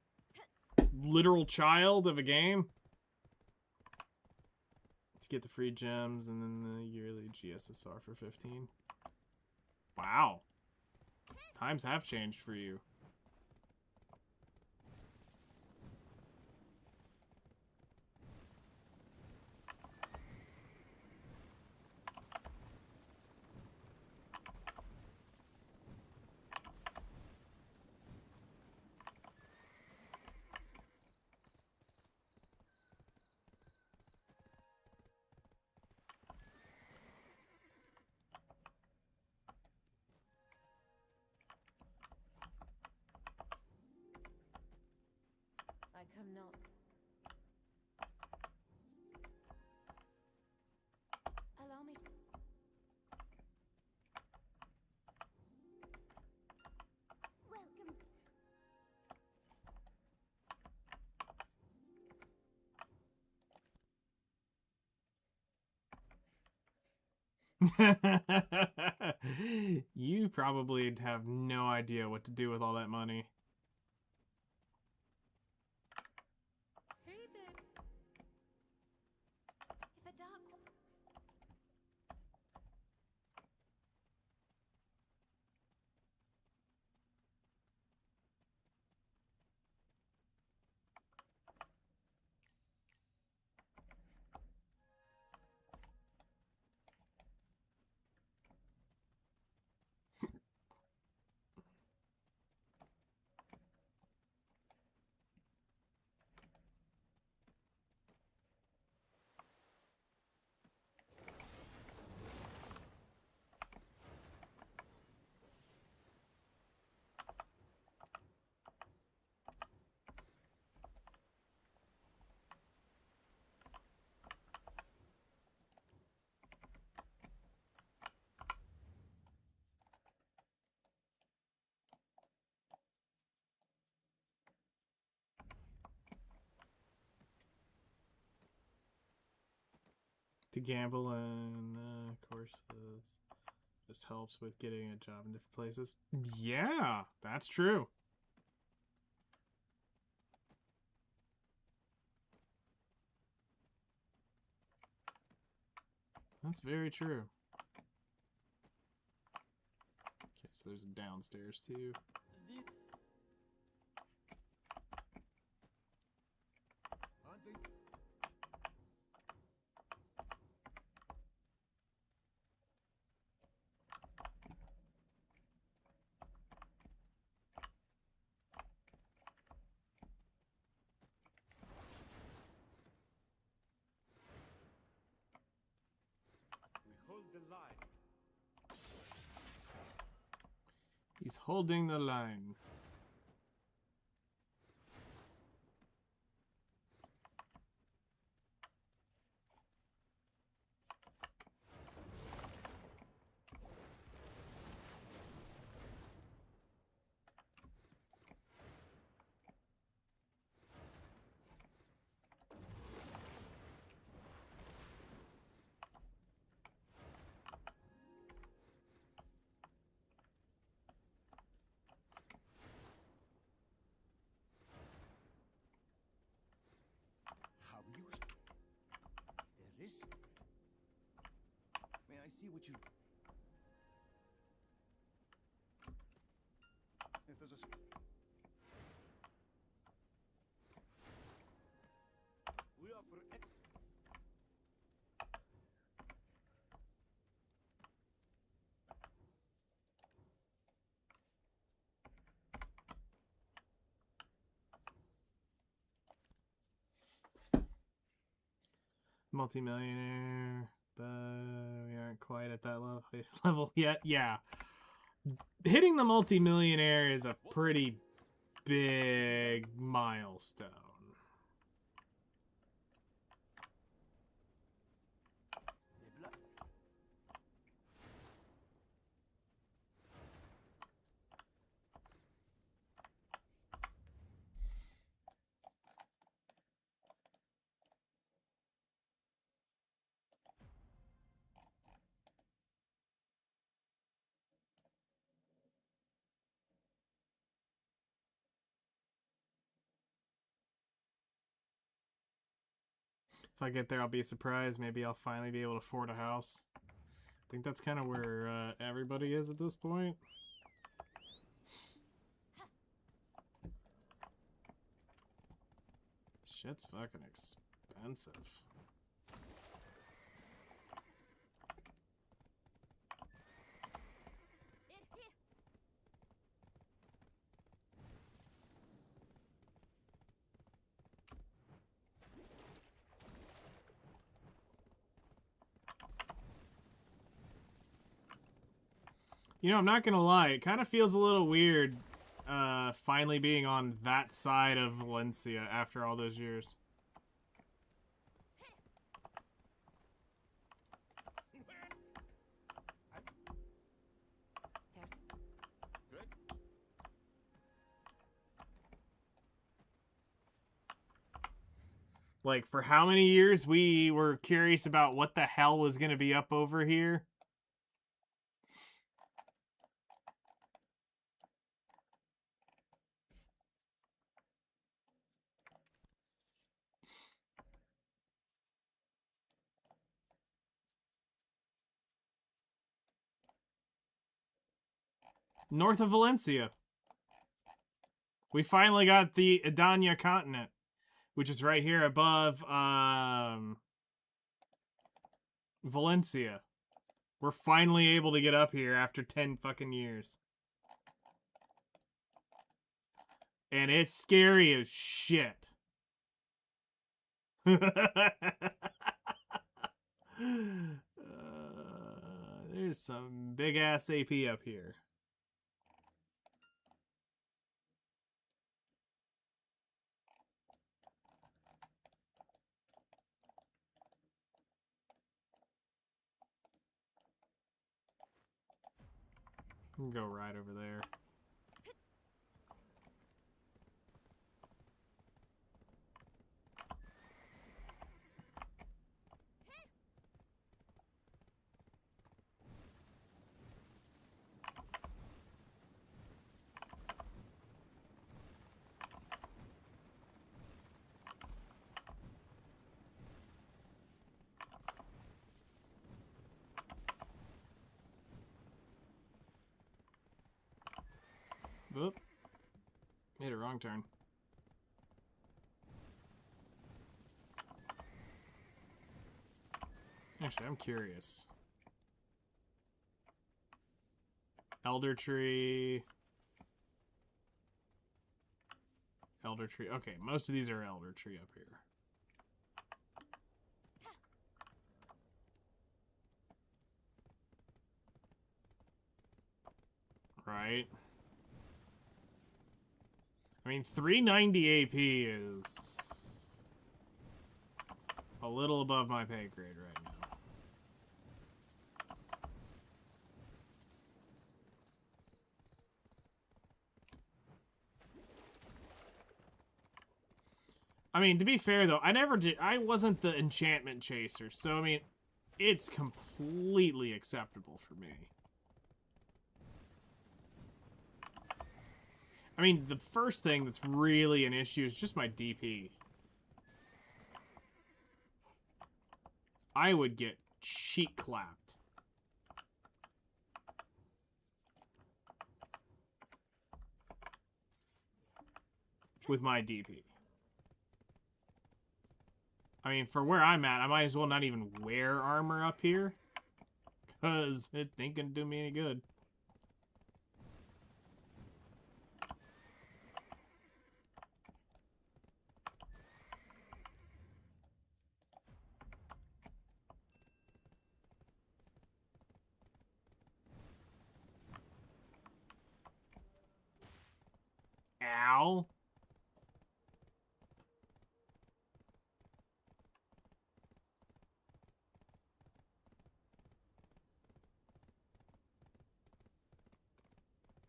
literal child of a game? To get the free gems and then the yearly GSSR for 15. Wow. Times have changed for you. I come not. Allow me to... Welcome. You probably have no idea what to do with all that money. Hey there. If a dark... To gamble and courses. This helps with getting a job in different places. Yeah, that's true. That's very true. Okay, so there's a downstairs too. We hold the line. He's holding the line. Have you? There is. May I see what you? If there's a. We offer. Multi-millionaire, but we aren't quite at that level yet. Yeah. Hitting the multi-millionaire is a pretty big milestone. If I get there, I'll be surprised. Maybe I'll finally be able to afford a house. I think that's kind of where everybody is at this point. Shit's fucking expensive. You know, I'm not gonna lie, it kind of feels a little weird finally being on that side of Valencia after all those years. Like, for how many years we were curious about what the hell was gonna be up over here? North of Valencia. We finally got the Idania continent, which is right here above Valencia. We're finally able to get up here after 10 fucking years. And it's scary as shit. There's some big ass AP up here. We'll go right over there. Oop. Made a wrong turn. Actually, I'm curious. Elder tree. Elder tree. Okay, most of these are elder tree up here. Right. I mean, 390 AP is a little above my pay grade right now. I mean, to be fair though, I wasn't the enchantment chaser, so I mean, it's completely acceptable for me. I mean, the first thing that's really an issue is just my DP. I would get cheek clapped. With my DP. I mean, for where I'm at, I might as well not even wear armor up here. Because it ain't gonna do me any good. Ow.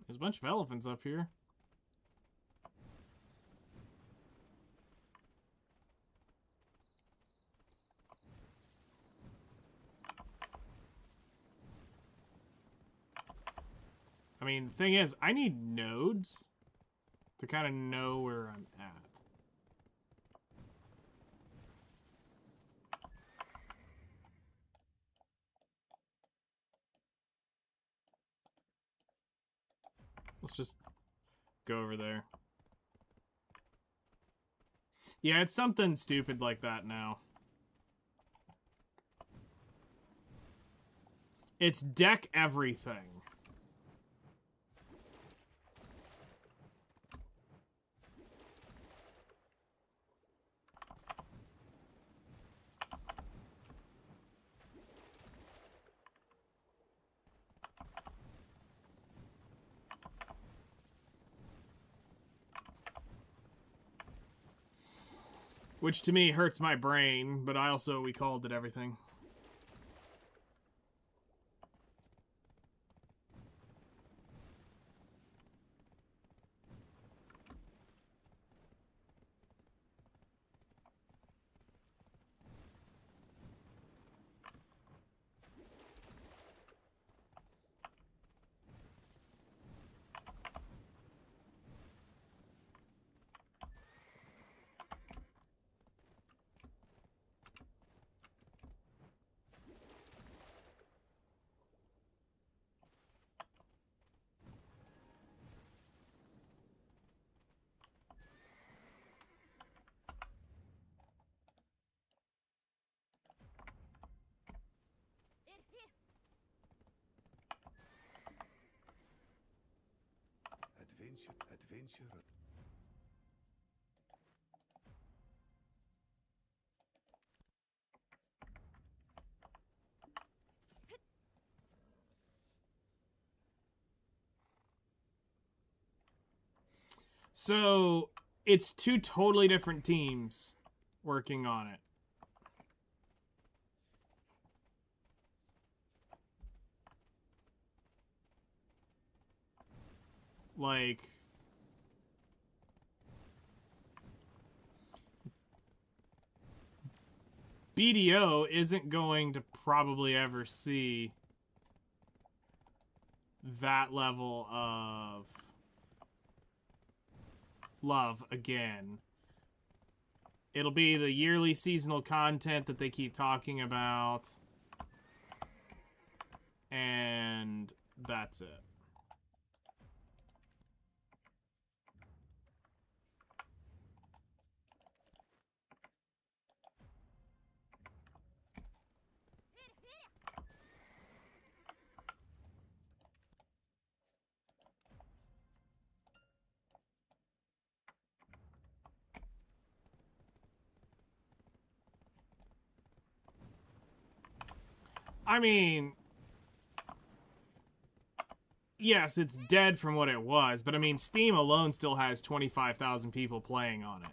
There's a bunch of elephants up here. I mean, the thing is, I need nodes to kind of know where I'm at. Let's just go over there. Yeah, it's something stupid like that now. It's deck everything. Which to me hurts my brain, but I also we called it everything. Adventure. So it's two totally different teams working on it. Like, BDO isn't going to probably ever see that level of love again. It'll be the yearly seasonal content that they keep talking about, and that's it. I mean, yes, it's dead from what it was, but I mean, Steam alone still has 25,000 people playing on it.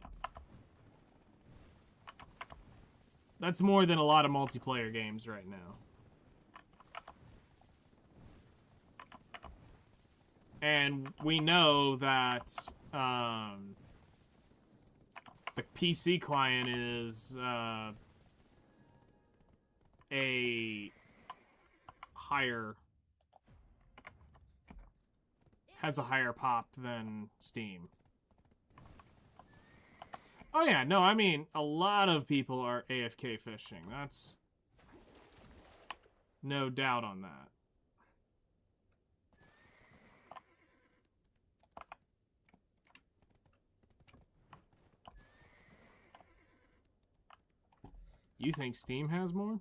That's more than a lot of multiplayer games right now. And we know that the PC client is a higher, has a higher pop than Steam. Oh yeah, no, I mean, a lot of people are AFK fishing. That's no doubt on that. You think Steam has more?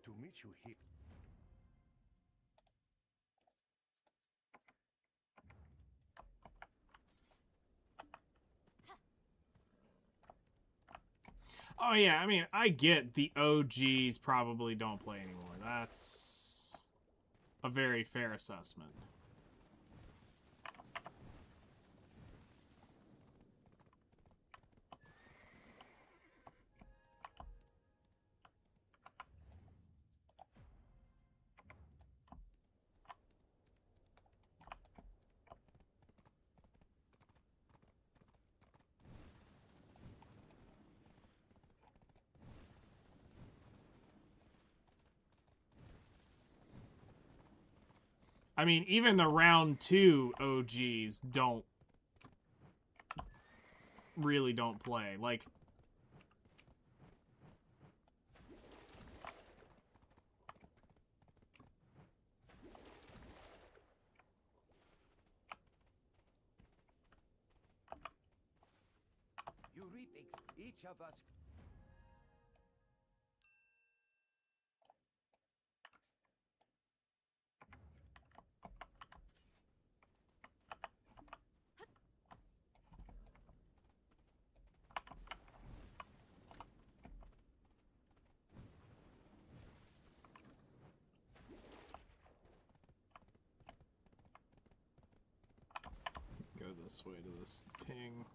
To meet you here. Oh yeah, I mean, I get the OGs probably don't play anymore. That's a very fair assessment. I mean, even the round 2 OGs really don't play. Like, Each of us. Go this way to this ping.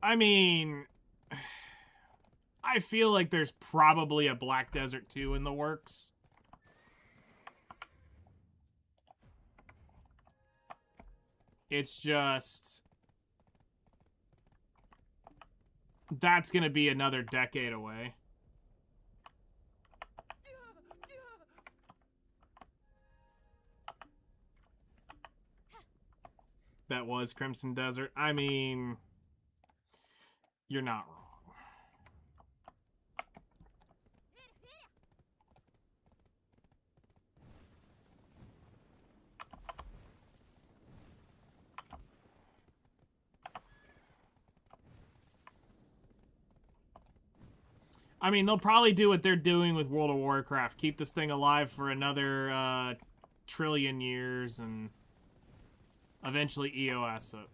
I mean, I feel like there's probably a Black Desert 2 in the works. It's just... that's gonna be another decade away. That was Crimson Desert. I mean... you're not wrong. I mean, they'll probably do what they're doing with World of Warcraft. Keep this thing alive for another trillion years and eventually EOS it.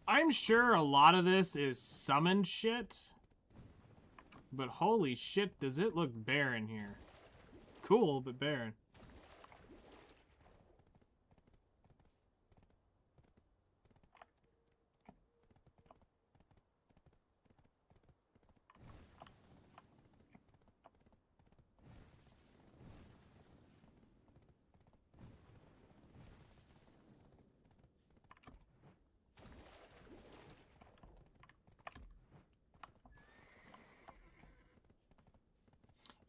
I'm sure a lot of this is summoned shit. But holy shit, does it look barren here. Cool, but barren.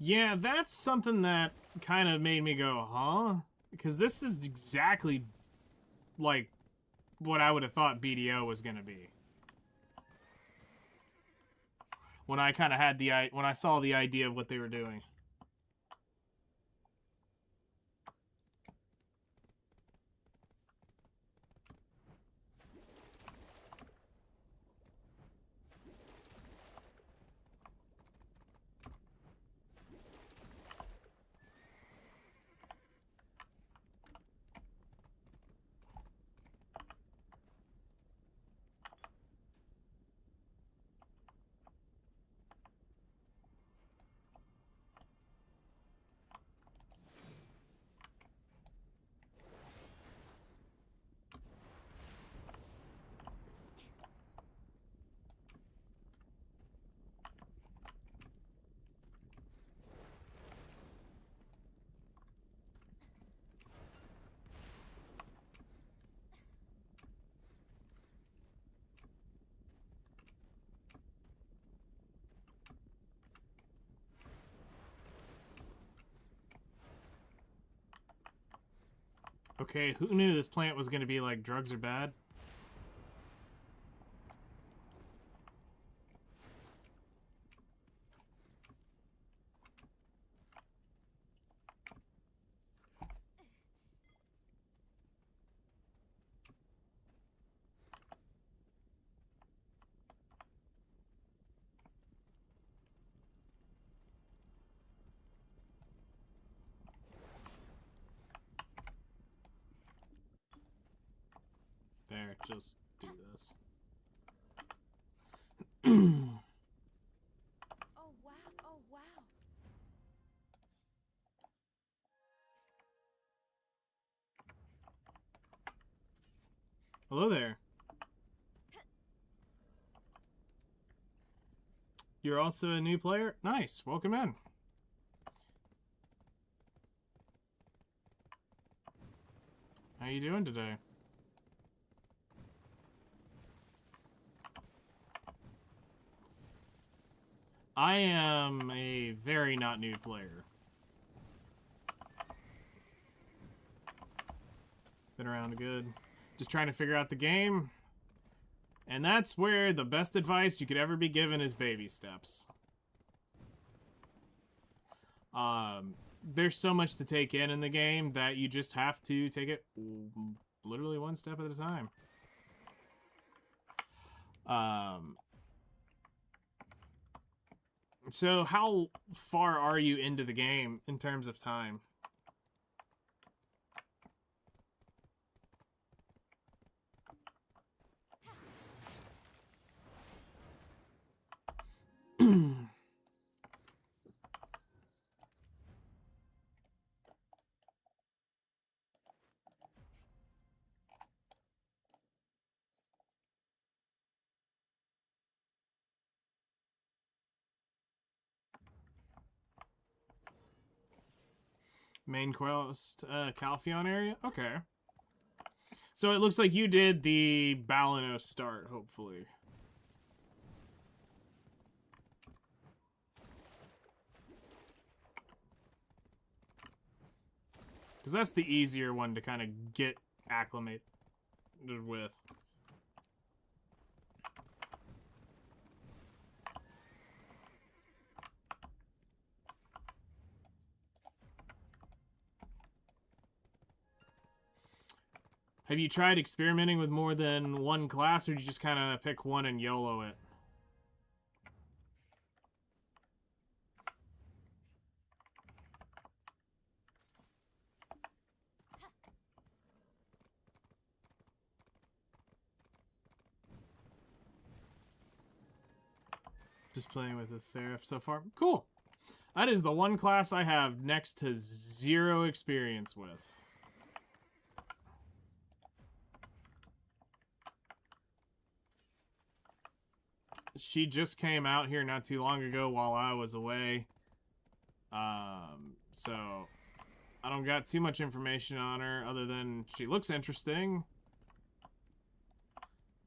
Yeah, that's something that kind of made me go, huh? Because this is exactly like what I would have thought BDO was going to be. When I kind of had when I saw the idea of what they were doing. Okay, who knew this plant was going to be like drugs are bad? There, just do this. Oh wow, oh wow. Hello there. You're also a new player? Nice, welcome in. How you doing today? I am a very not new player. Been around good. Just trying to figure out the game. And that's where the best advice you could ever be given is baby steps. There's so much to take in the game that you just have to take it literally one step at a time. So how far are you into the game in terms of time? Main quest, Calpheon area? Okay. So it looks like you did the Balino start, hopefully. Because that's the easier one to kind of get acclimated with. Have you tried experimenting with more than one class, or did you just kind of pick one and YOLO it? Just playing with a Seraph so far. Cool. That is the one class I have next to zero experience with. She just came out here not too long ago while I was away. So I don't got too much information on her other than she looks interesting.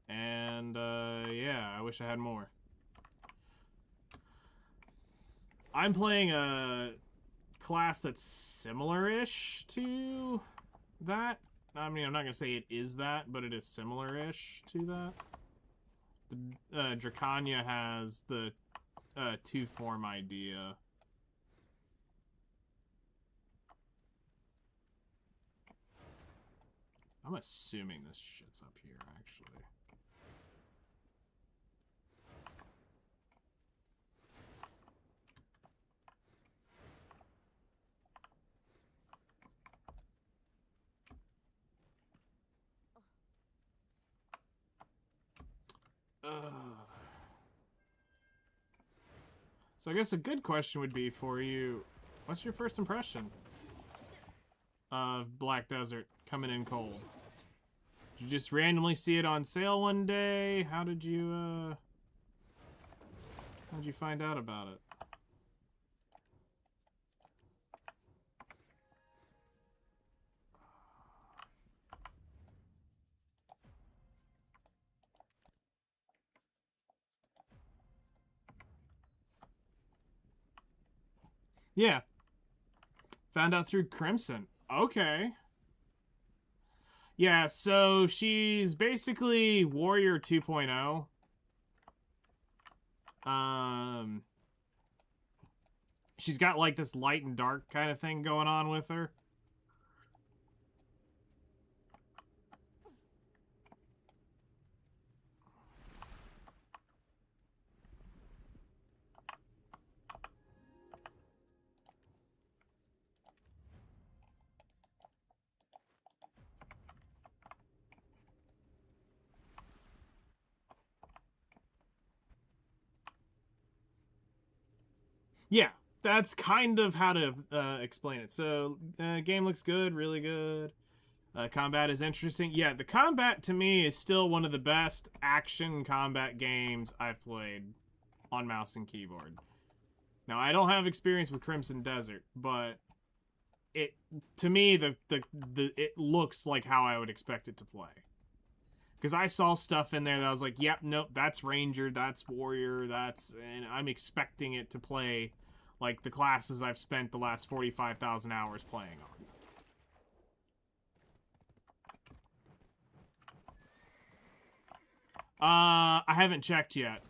And yeah, I wish I had more. I'm playing a class that's similar-ish to that. I mean, I'm not gonna say it is that, but it is similar-ish to that. Dracania has the two-form idea. I'm assuming this shit's up here, actually. So I guess a good question would be for you, what's your first impression of Black Desert coming in cold? Did you just randomly see it on sale one day? How'd you find out about it? Yeah. Found out through Crimson. Okay. Yeah, so she's basically Warrior 2.0. She's got like this light and dark kind of thing going on with her. Yeah, that's kind of how to explain it. So, game looks good, really good. Combat is interesting. Yeah, the combat to me is still one of the best action combat games I've played on mouse and keyboard. Now, I don't have experience with Crimson Desert, but it to me it looks like how I would expect it to play. Because I saw stuff in there that I was like, yep, nope, that's Ranger, that's Warrior, and I'm expecting it to play like the classes I've spent the last 45,000 hours playing on. I haven't checked yet.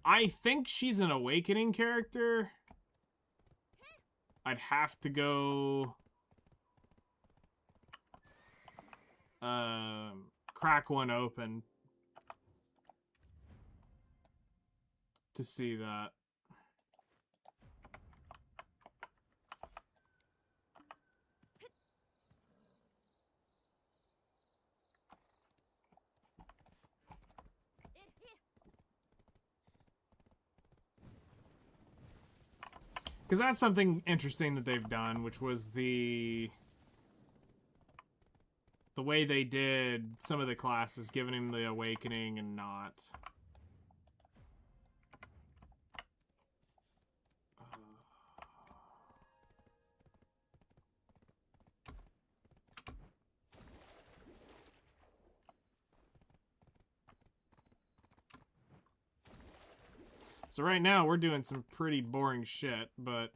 I think she's an Awakening character. I'd have to go crack one open to see that. Because that's something interesting that they've done, which was the way they did some of the classes, giving him the Awakening and not. So right now, we're doing some pretty boring shit, but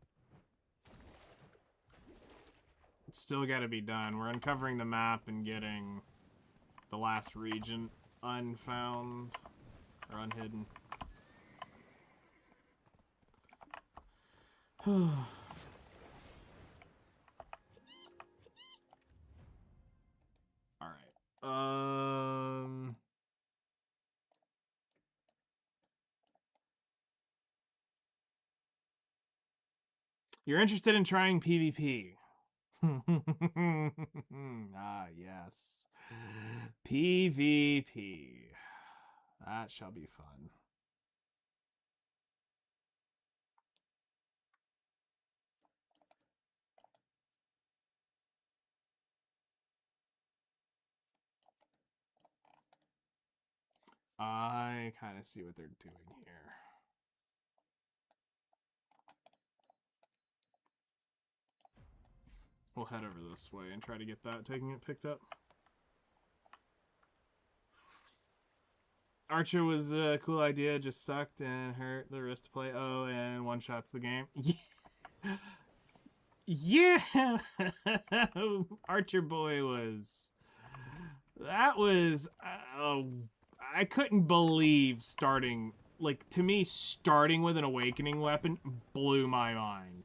it's still got to be done. We're uncovering the map and getting the last region unfound or unhidden. All right. You're interested in trying PvP. Ah, yes. PvP. That shall be fun. I kind of see what they're doing here. We'll head over this way and try to get that picked up. Archer was a cool idea, just sucked and hurt the rest to play. Oh, and one shots the game. Yeah. Yeah. Archer Boy was. That was. I couldn't believe starting. Like, to me, starting with an awakening weapon blew my mind.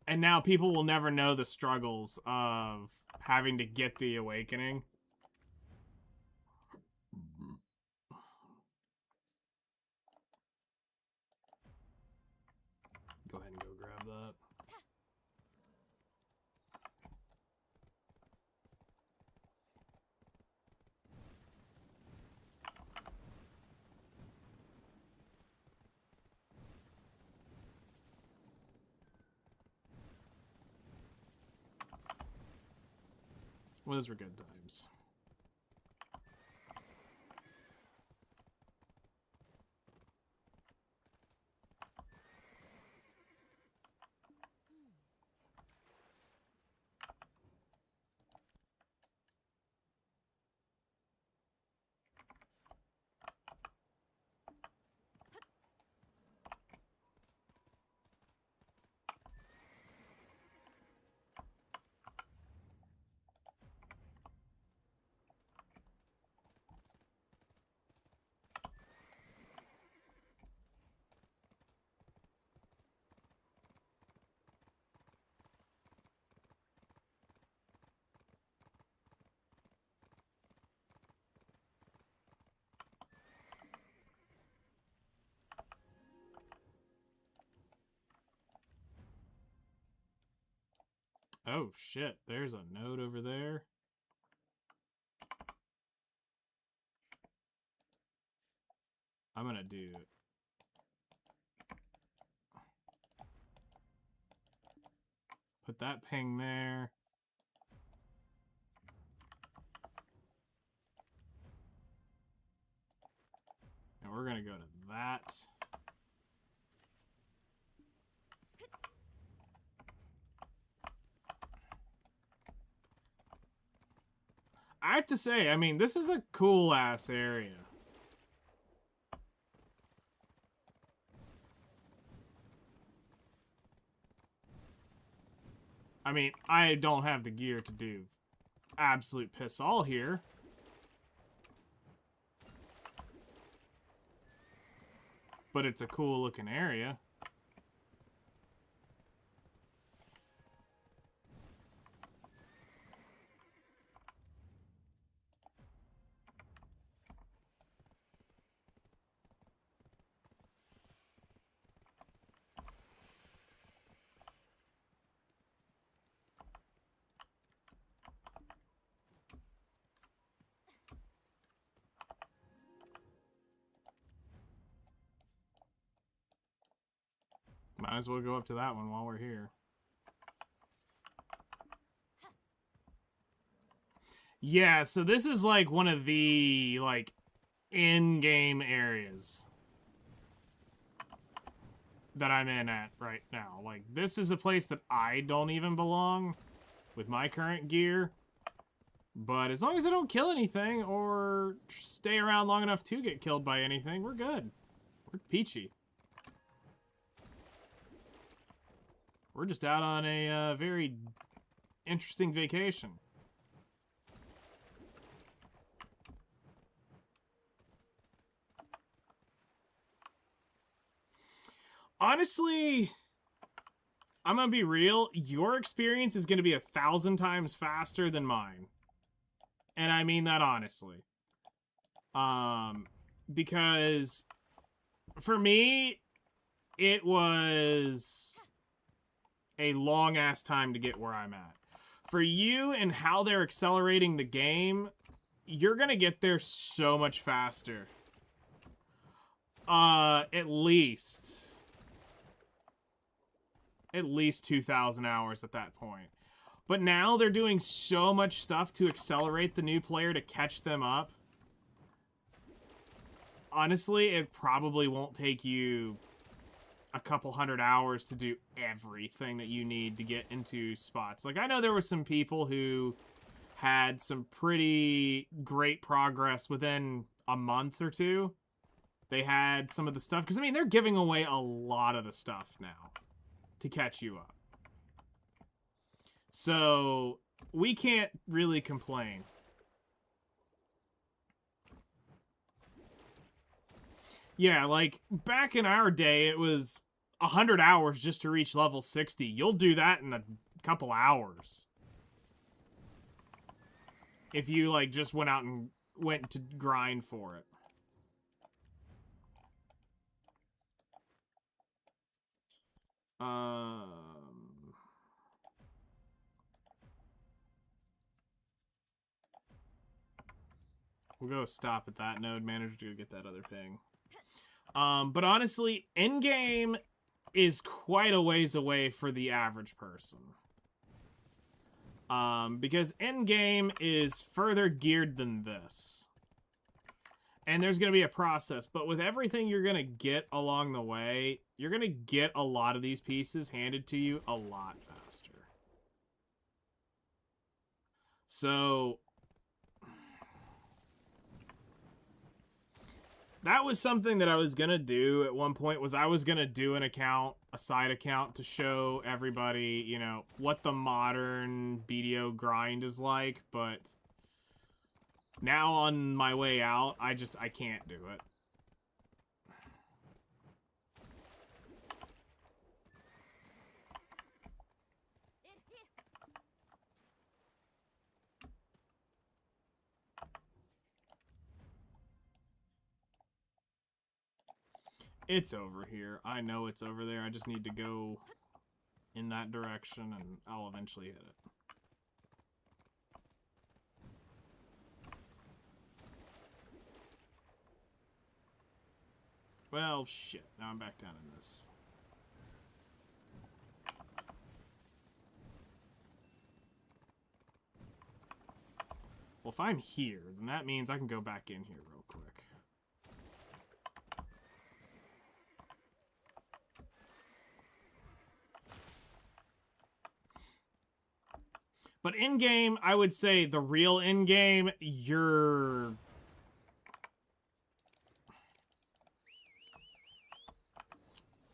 And now people will never know the struggles of having to get the awakening. Go ahead and go grab that. Well, those were good times. Oh shit, there's a node over there. I'm gonna do put that ping there. And we're gonna go to that. I have to say, I mean, this is a cool ass area. I mean, I don't have the gear to do absolute piss all here. But it's a cool looking area. Might as well go up to that one while we're here. Yeah, so this is like one of the like in-game areas that I'm in at right now. Like, this is a place that I don't even belong with my current gear. But as long as I don't kill anything or stay around long enough to get killed by anything, we're good. We're peachy. We're just out on a very interesting vacation. Honestly, I'm gonna be real, your experience is gonna be 1,000 times faster than mine. And I mean that honestly. Because for me, it was a long ass time to get where I'm at. For you and how they're accelerating the game, you're gonna get there so much faster. At least 2,000 hours at that point. But now they're doing so much stuff to accelerate the new player to catch them up. Honestly, it probably won't take you a couple hundred hours to do everything that you need to get into spots. Like, I know there were some people who had some pretty great progress within a month or two. They had some of the stuff, because I mean, they're giving away a lot of the stuff now to catch you up. So we can't really complain. Yeah, like back in our day, it was 100 hours just to reach level 60. You'll do that in a couple hours. If you like just went out and went to grind for it. We'll go stop at that node. Manager to get that other ping. But honestly, endgame is quite a ways away for the average person. Because endgame is further geared than this. And there's going to be a process, but with everything you're going to get along the way, you're going to get a lot of these pieces handed to you a lot faster. So that was something that I was going to do at one point, was I was going to do an account, a side account, to show everybody, you know, what the modern BDO grind is like, but now on my way out, I can't do it. It's over here. I know it's over there. I just need to go in that direction and I'll eventually hit it. Well, shit. Now I'm back down in this. Well, if I'm here, then that means I can go back in here real quick. But in-game, I would say the real in-game, you're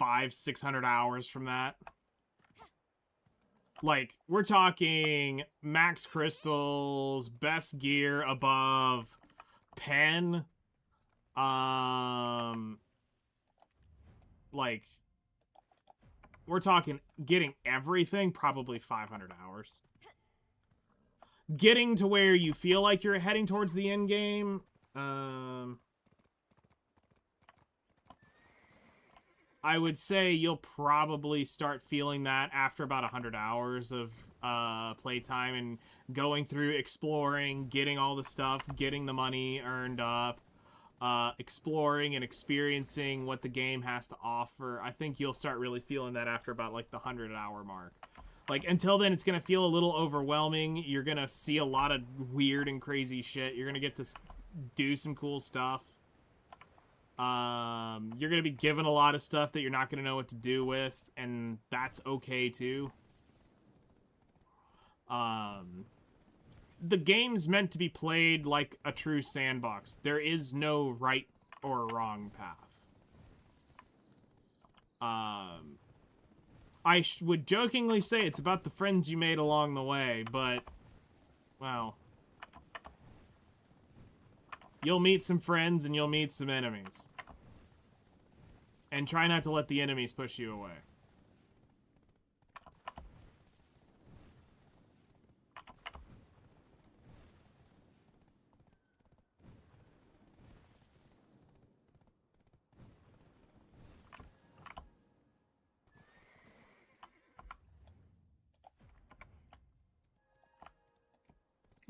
500-600 hours from that. Like, we're talking max crystals, best gear above pen. Like, we're talking getting everything, probably 500 hours. Getting to where you feel like you're heading towards the end game, I would say you'll probably start feeling that after about 100 hours of playtime and going through, exploring, getting all the stuff, getting the money earned up, exploring and experiencing what the game has to offer. I think you'll start really feeling that after about like the 100-hour mark. Like, until then, it's going to feel a little overwhelming. You're going to see a lot of weird and crazy shit. You're going to get to do some cool stuff. You're going to be given a lot of stuff that you're not going to know what to do with, and that's okay, too. The game's meant to be played like a true sandbox. There is no right or wrong path. I would jokingly say it's about the friends you made along the way, but, well, you'll meet some friends and you'll meet some enemies. And try not to let the enemies push you away.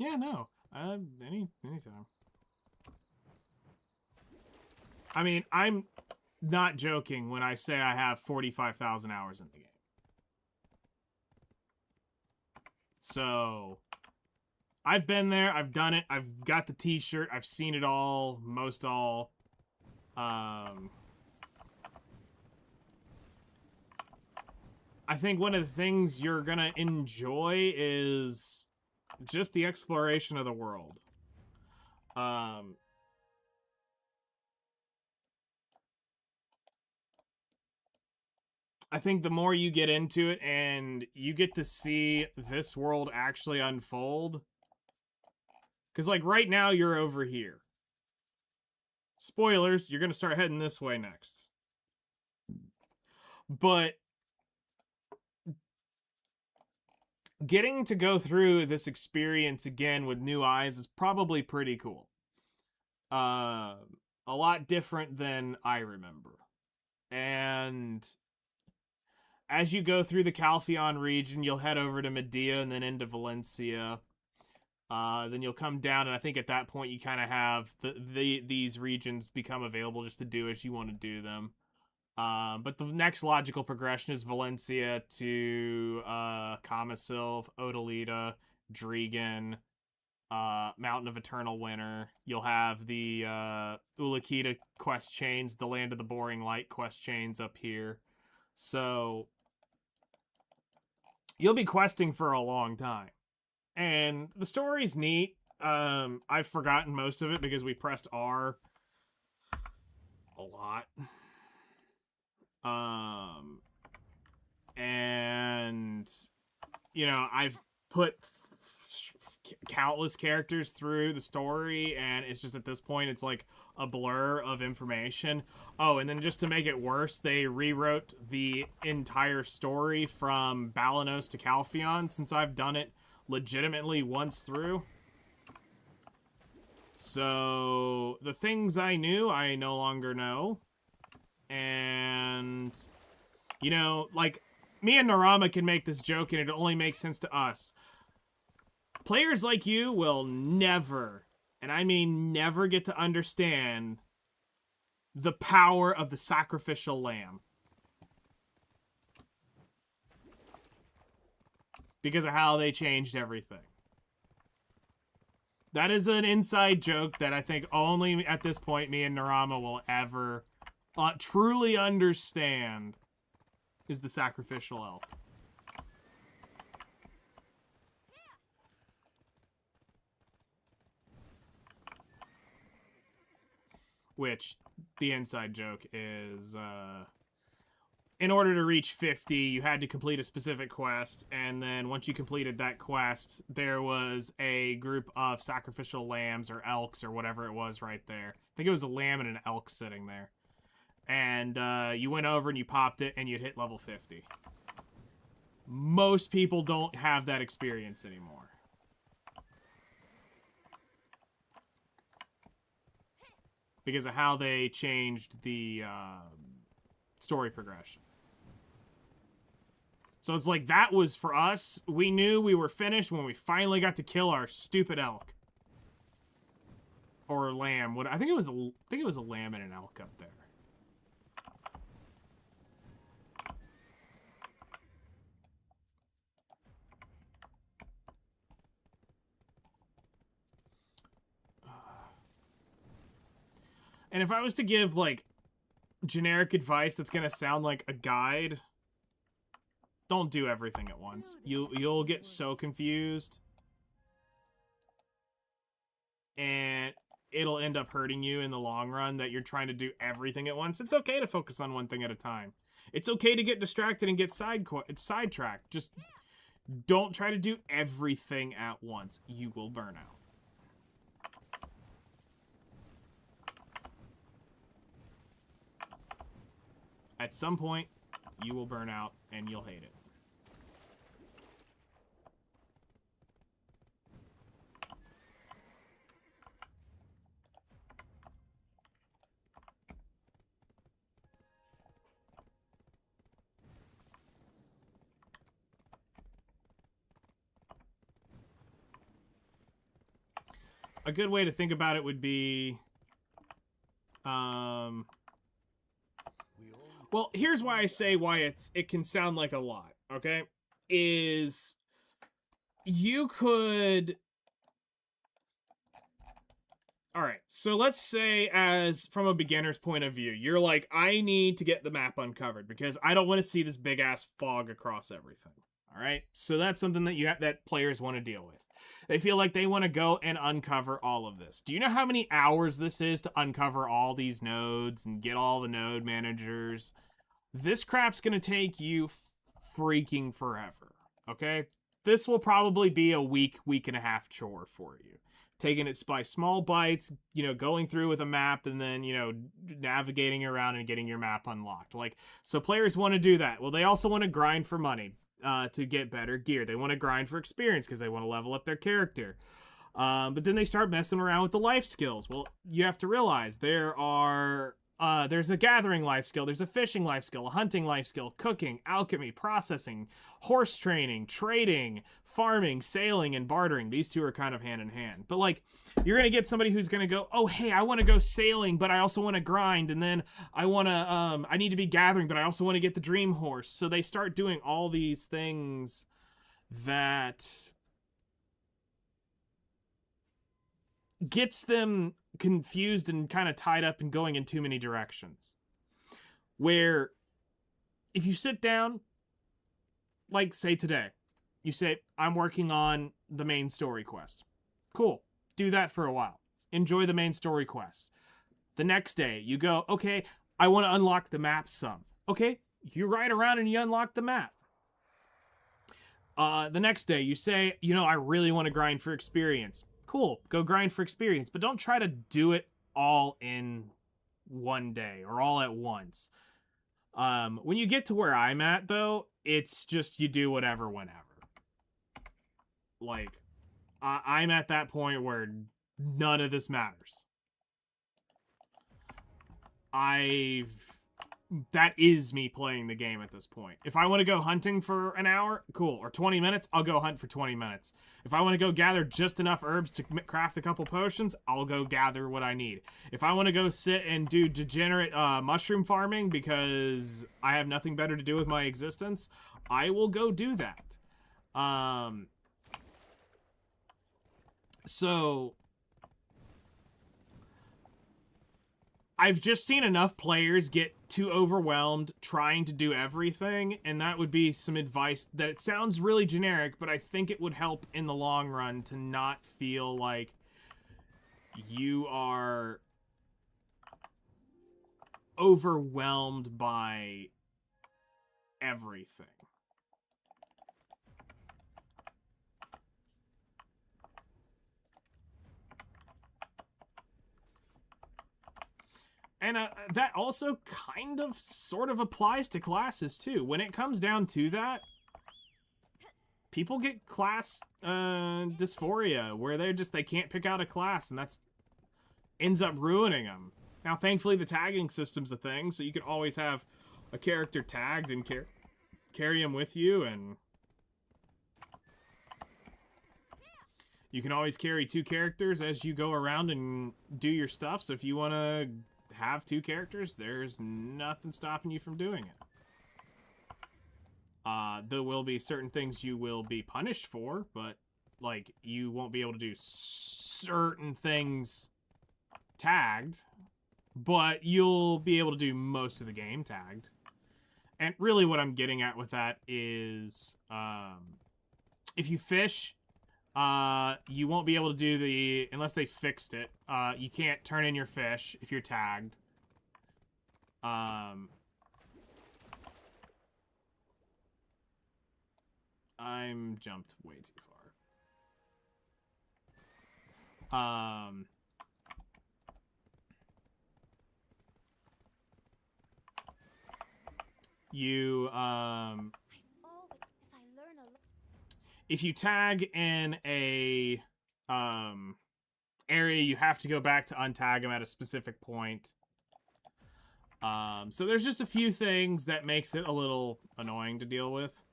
Yeah, no. Anytime. I mean, I'm not joking when I say I have 45,000 hours in the game. So, I've been there, I've done it, I've got the t-shirt, I've seen it all, most all. I think one of the things you're gonna enjoy is just the exploration of the world. I think the more you get into it and you get to see this world actually unfold. Because, like, right now you're over here. Spoilers, you're going to start heading this way next. But getting to go through this experience again with new eyes is probably pretty cool. A lot different than I remember. And as you go through the Calpheon region, you'll head over to Medea and then into Valencia. Then you'll come down, and I think at that point you kind of have these regions become available just to do as you want to do them. But the next logical progression is Valencia to Kamisil, Odalita, Dregan, Mountain of Eternal Winter. You'll have the Ulakita quest chains, the Land of the Boring Light quest chains up here. So you'll be questing for a long time. And the story's neat. I've forgotten most of it because we pressed R a lot. And, you know, I've put countless characters through the story, and it's just at this point, it's like a blur of information. Oh, and then just to make it worse, they rewrote the entire story from Balanos to Calpheon, since I've done it legitimately once through. So the things I knew, I no longer know. And, you know, like, me and Narama can make this joke and it only makes sense to us. Players like you will never, and I mean never, get to understand the power of the sacrificial lamb. Because of how they changed everything. That is an inside joke that I think only at this point me and Narama will ever truly understand, is the sacrificial elk. Which, the inside joke is, in order to reach 50, you had to complete a specific quest, and then once you completed that quest, there was a group of sacrificial lambs or elks or whatever it was right there. I think it was a lamb and an elk sitting there. And you went over and you popped it and you'd hit level 50. Most people don't have that experience anymore. Because of how they changed the story progression. So it's like, that was for us. We knew we were finished when we finally got to kill our stupid elk. Or lamb. I think it was a lamb and an elk up there. And if I was to give, like, generic advice that's gonna sound like a guide, don't do everything at once. You'll get so confused. And it'll end up hurting you in the long run that you're trying to do everything at once. It's okay to focus on one thing at a time. It's okay to get distracted and get sidetracked. Just don't try to do everything at once. You will burn out. At some point, you will burn out and you'll hate it. a good way to think about it would be, well, here's why I say why it can sound like a lot, okay? Is you could... All right, so let's say as from a beginner's point of view, you're like, I need to get the map uncovered because I don't want to see this big ass fog across everything. All right, so that's something that that players want to deal with. They feel like they want to go and uncover all of this. Do you know how many hours this is to uncover all these nodes and get all the node managers? This crap's gonna take you freaking forever. Okay, this will probably be a week and a half chore for you. Taking it by small bites, you know, going through with a map and then, you know, navigating around and getting your map unlocked. Like, so players want to do that. Well, they also want to grind for money to get better gear. They want to grind for experience because they want to level up their character. But then they start messing around with the life skills. Well, you have to realize there's a gathering life skill, there's a fishing life skill, a hunting life skill, cooking, alchemy, processing, horse training, trading, farming, sailing, and bartering. These two are kind of hand in hand. But like, you're going to get somebody who's going to go, oh, hey, I want to go sailing, but I also want to grind. And then I want to, I need to be gathering, but I also want to get the dream horse. So they start doing all these things that gets them confused and kind of tied up and going in too many directions. Where if you sit down, like say today, you say, I'm working on the main story quest. Cool. Do that for a while. Enjoy the main story quest. The next day, you go, okay, I want to unlock the map some. Okay, you ride around and you unlock the map. The next day, you say, you know, I really want to grind for experience. Cool, go grind for experience, but don't try to do it all in one day or all at once. When you get to where I'm at, though, it's just you do whatever whenever. Like, I'm at that point where none of this matters. That is me playing the game at this point. If I want to go hunting for an hour, cool. Or 20 minutes, I'll go hunt for 20 minutes. If I want to go gather just enough herbs to craft a couple potions, I'll go gather what I need. If I want to go sit and do degenerate mushroom farming because I have nothing better to do with my existence, I will go do that. So I've just seen enough players get too overwhelmed trying to do everything, and that would be some advice that it sounds really generic, but I think it would help in the long run to not feel like you are overwhelmed by everything. And that also kind of sort of applies to classes too. When it comes down to that, people get class dysphoria where they can't pick out a class, and that's ends up ruining them. Now, thankfully, the tagging system's a thing, so you can always have a character tagged and carry him with you, and you can always carry 2 characters as you go around and do your stuff. So if you want to have 2 characters, there's nothing stopping you from doing it. There will be certain things you will be punished for, but like you won't be able to do certain things tagged, but you'll be able to do most of the game tagged. And really what I'm getting at with that is if you fish, you won't be able to do unless they fixed it, you can't turn in your fish if you're tagged. I'm jumped way too far. If you tag in a area, you have to go back to untag them at a specific point. So there's just a few things that makes it a little annoying to deal with.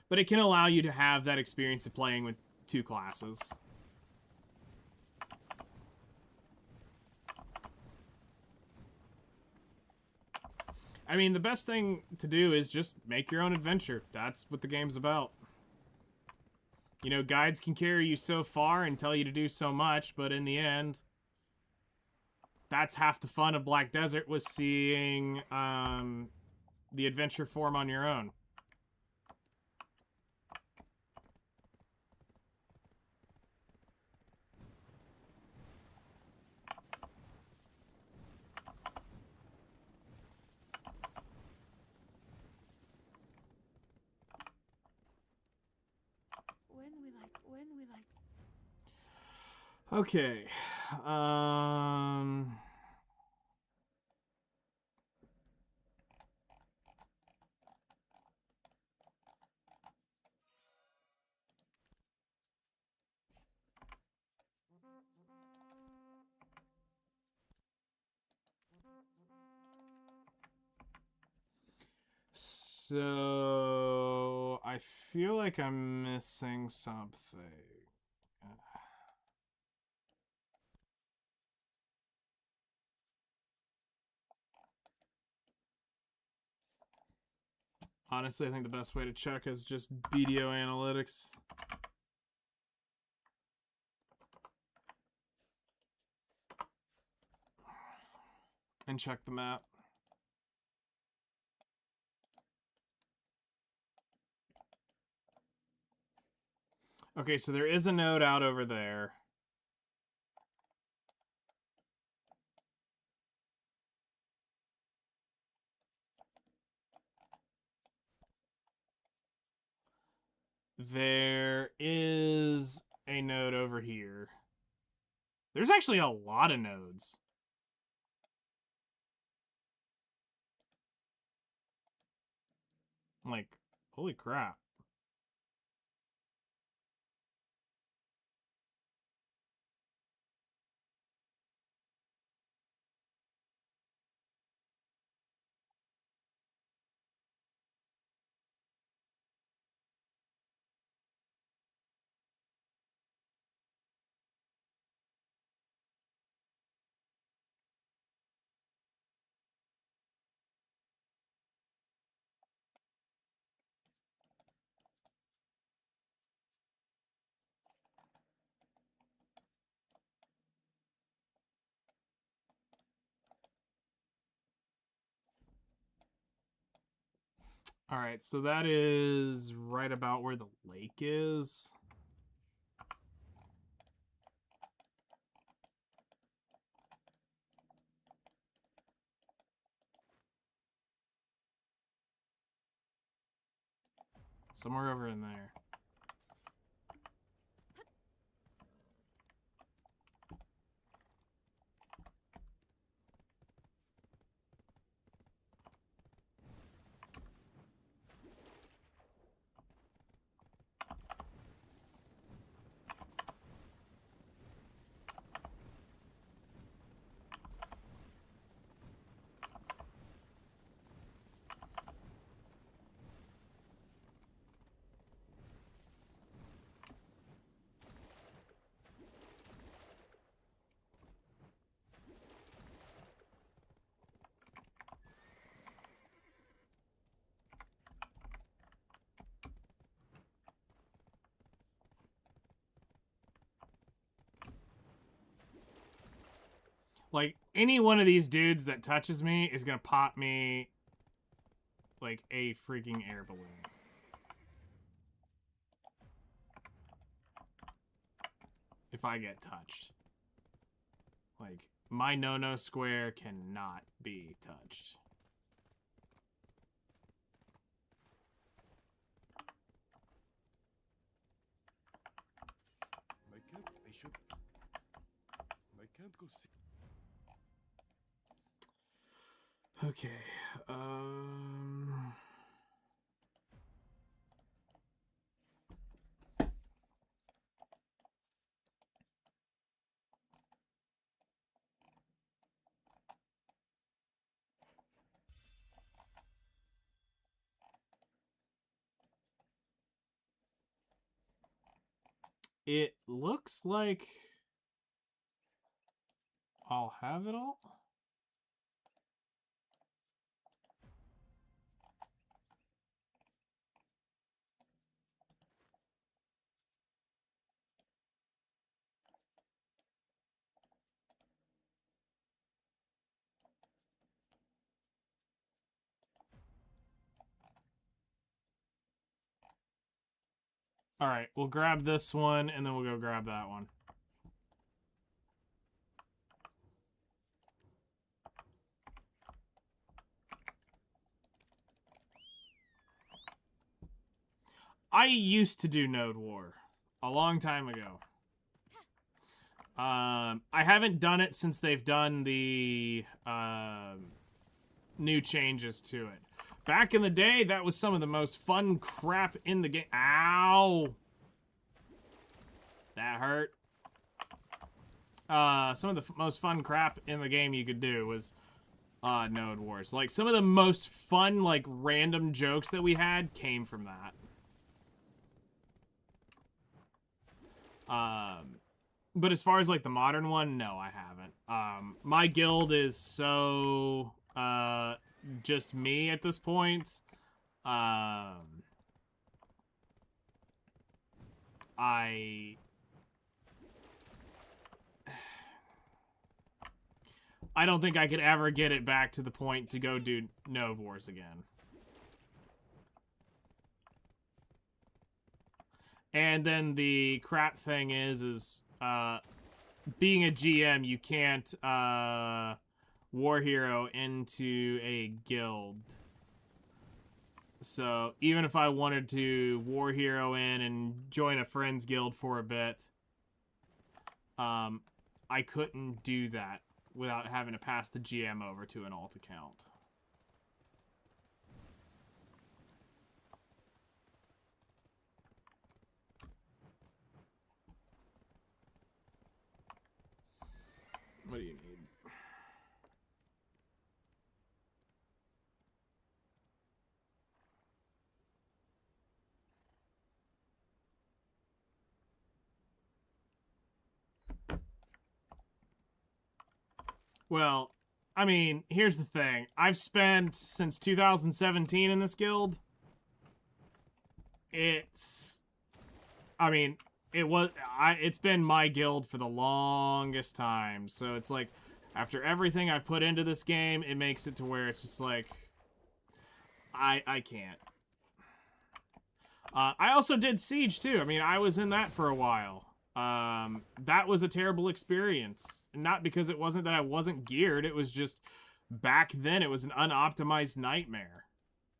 But it can allow you to have that experience of playing with two classes. I mean, the best thing to do is just make your own adventure. That's what the game's about. You know, guides can carry you so far and tell you to do so much, but in the end, that's half the fun of Black Desert, was seeing the adventure form on your own. When will I... Okay. So I feel like I'm missing something. Honestly, I think the best way to check is just BDO analytics. And check the map. Okay, so there is a node out over there. There is a node over here. There's actually a lot of nodes. Like, holy crap. All right, so that is right about where the lake is. Somewhere over in there. Like, any one of these dudes that touches me is gonna pop me like a freaking air balloon. If I get touched. Like, my no-no square cannot be touched. I can't go see. Okay, It looks like I'll have it all. All right, we'll grab this one, and then we'll go grab that one. I used to do Node War a long time ago. I haven't done it since they've done the new changes to it. Back in the day, that was some of the most fun crap in the game. Ow! That hurt. Some of the most fun crap in the game you could do was Node Wars. Like, some of the most fun, like, random jokes that we had came from that. But as far as, like, the modern one, no, I haven't. My guild is so, just me at this point. I don't think I could ever get it back to the point to go do Node Wars again. And then the crap thing is being a GM, you can't war hero into a guild. So even if I wanted to war hero in and join a friend's guild for a bit, I couldn't do that without having to pass the GM over to an alt account. What do you need? Well, I mean, here's the thing. I've spent since 2017 in this guild. It's been my guild for the longest time. So it's like, after everything I've put into this game, it makes it to where it's just like, I can't. I also did Siege too. I mean, I was in that for a while. That was a terrible experience. Not because it wasn't that I wasn't geared. It was just, back then, it was an unoptimized nightmare.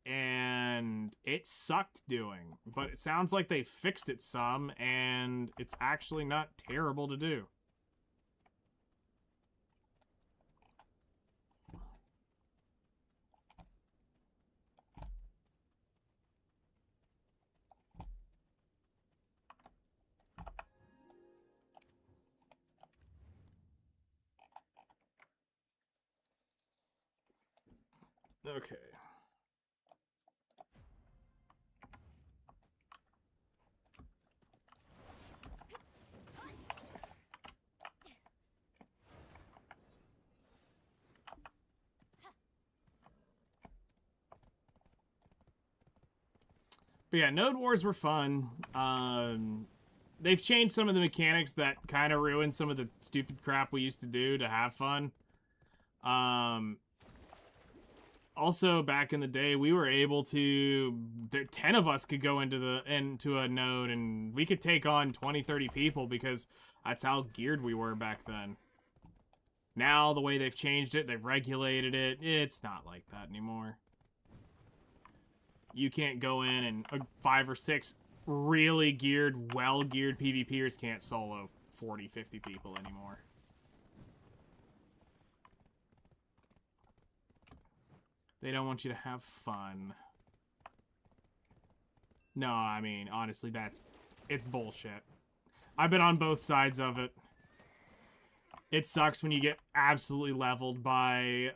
And it sucked doing. But it sounds like they fixed it some, and it's actually not terrible to do. Okay. But yeah, Node Wars were fun. They've changed some of the mechanics that kind of ruined some of the stupid crap we used to do to have fun. Also, back in the day, we were able to... 10 of us could go into a node, and we could take on 20, 30 people because that's how geared we were back then. Now, the way they've changed it, they've regulated it, it's not like that anymore. You can't go in and 5 or 6 really geared, well-geared PvPers can't solo 40, 50 people anymore. They don't want you to have fun. No, I mean, honestly, it's bullshit. I've been on both sides of it. It sucks when you get absolutely leveled by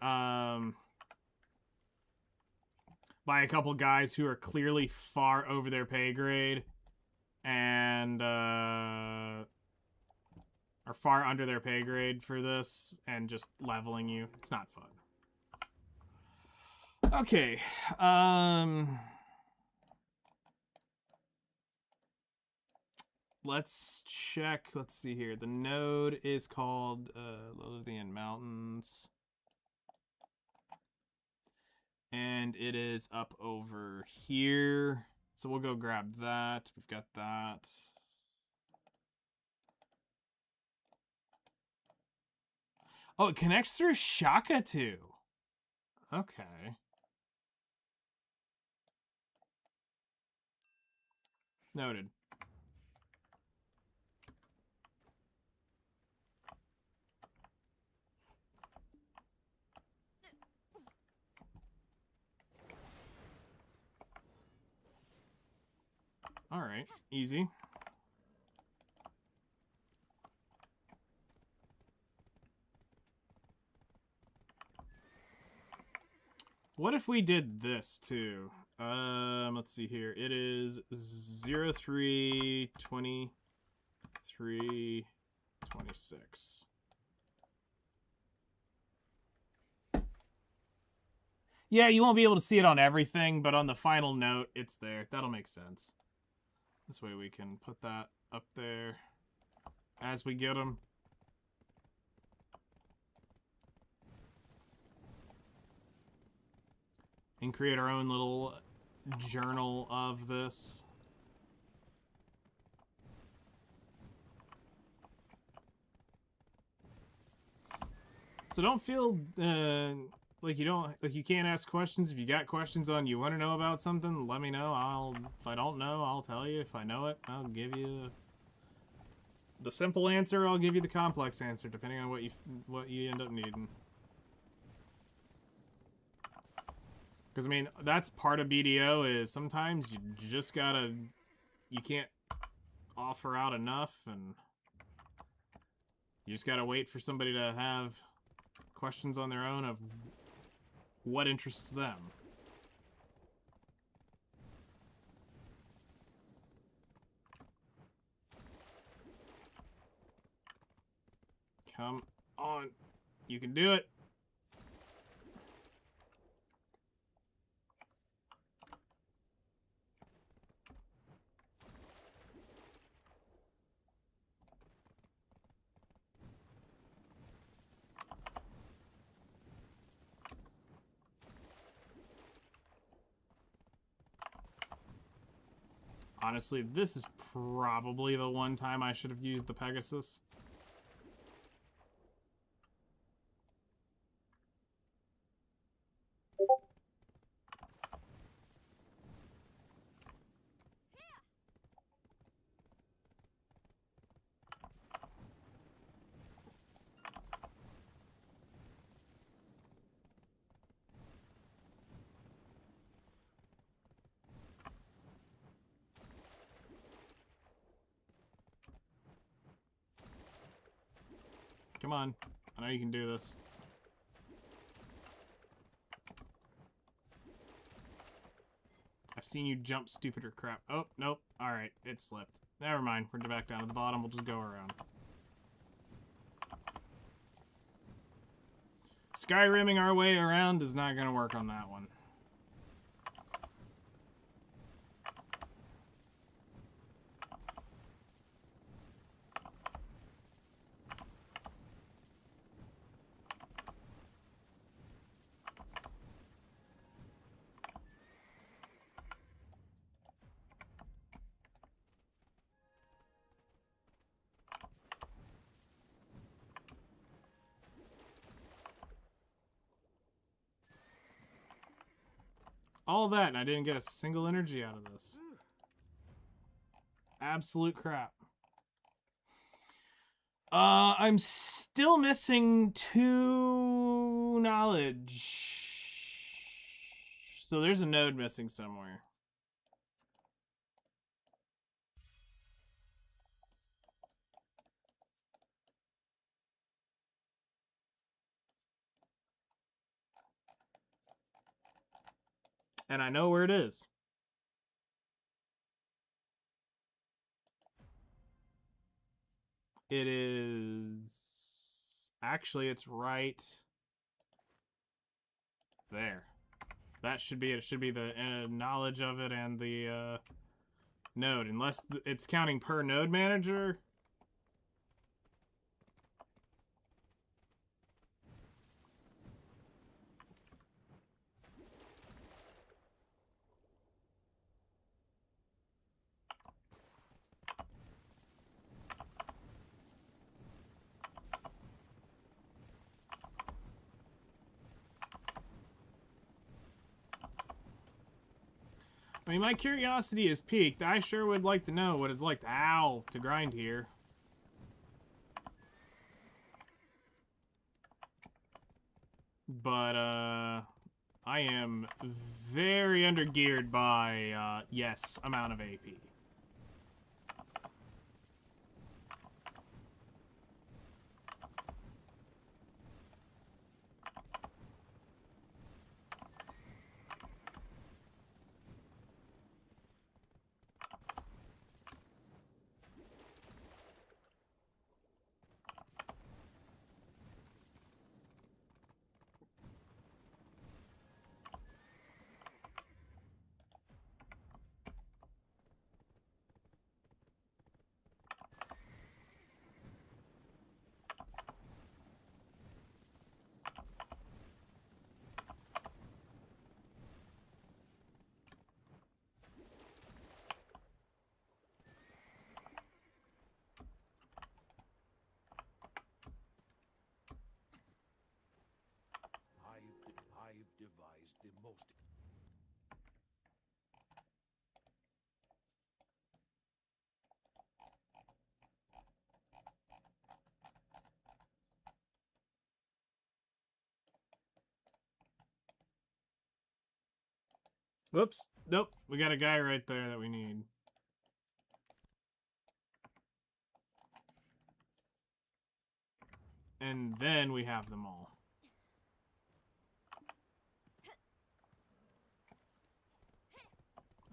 a couple guys who are clearly far over their pay grade. and are far under their pay grade for this and just leveling you. It's not fun. Okay. Let's check. Let's see here. The node is called Lothian Mountains. And it is up over here. So we'll go grab that. We've got that. Oh, it connects through Shaka too. Okay. Noted. All right, easy. What if we did this too? Let's see here. It is 03 23 26. Yeah, you won't be able to see it on everything, but on the final note, it's there. That'll make sense. This way we can put that up there as we get them. And create our own little journal of this. So don't feel like you can't ask questions. If you got questions on you want to know about something, let me know. If I don't know, I'll tell you. If I know it, I'll give you the simple answer. I'll give you the complex answer, depending on what you end up needing. Because I mean, that's part of BDO is sometimes you just you can't offer out enough, and you just gotta wait for somebody to have questions on their own of what interests them. Come on. You can do it. Honestly, this is probably the one time I should have used the Pegasus. Come on. I know you can do this. I've seen you jump stupider crap. Oh, nope. Alright, it slipped. Never mind. We're back down to the bottom. We'll just go around. Skyrimming our way around is not going to work on that one. All that, and I didn't get a single energy out of this. Absolute crap. I'm still missing 2 knowledge. So there's a node missing somewhere. And I know where it is. It is... Actually, it's right there. That should be it. It should be the knowledge of it and the node. Unless it's counting per node manager. I mean, my curiosity is piqued. I sure would like to know what it's like to grind here. But, I am very undergeared by, yes, amount of AP. I've devised the most. Whoops. Nope. We got a guy right there that we need. And then we have them all.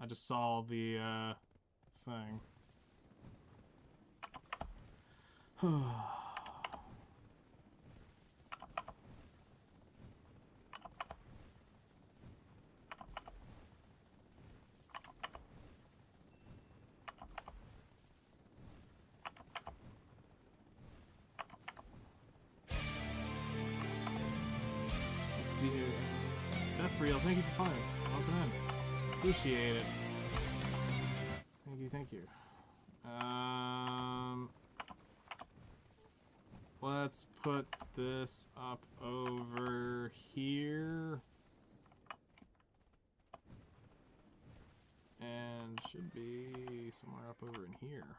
I just saw the, thing. Let's see here. Zephyriel, thank you for following. Welcome in. Appreciate it. Thank you, thank you. Let's put this up over here. And should be somewhere up over in here.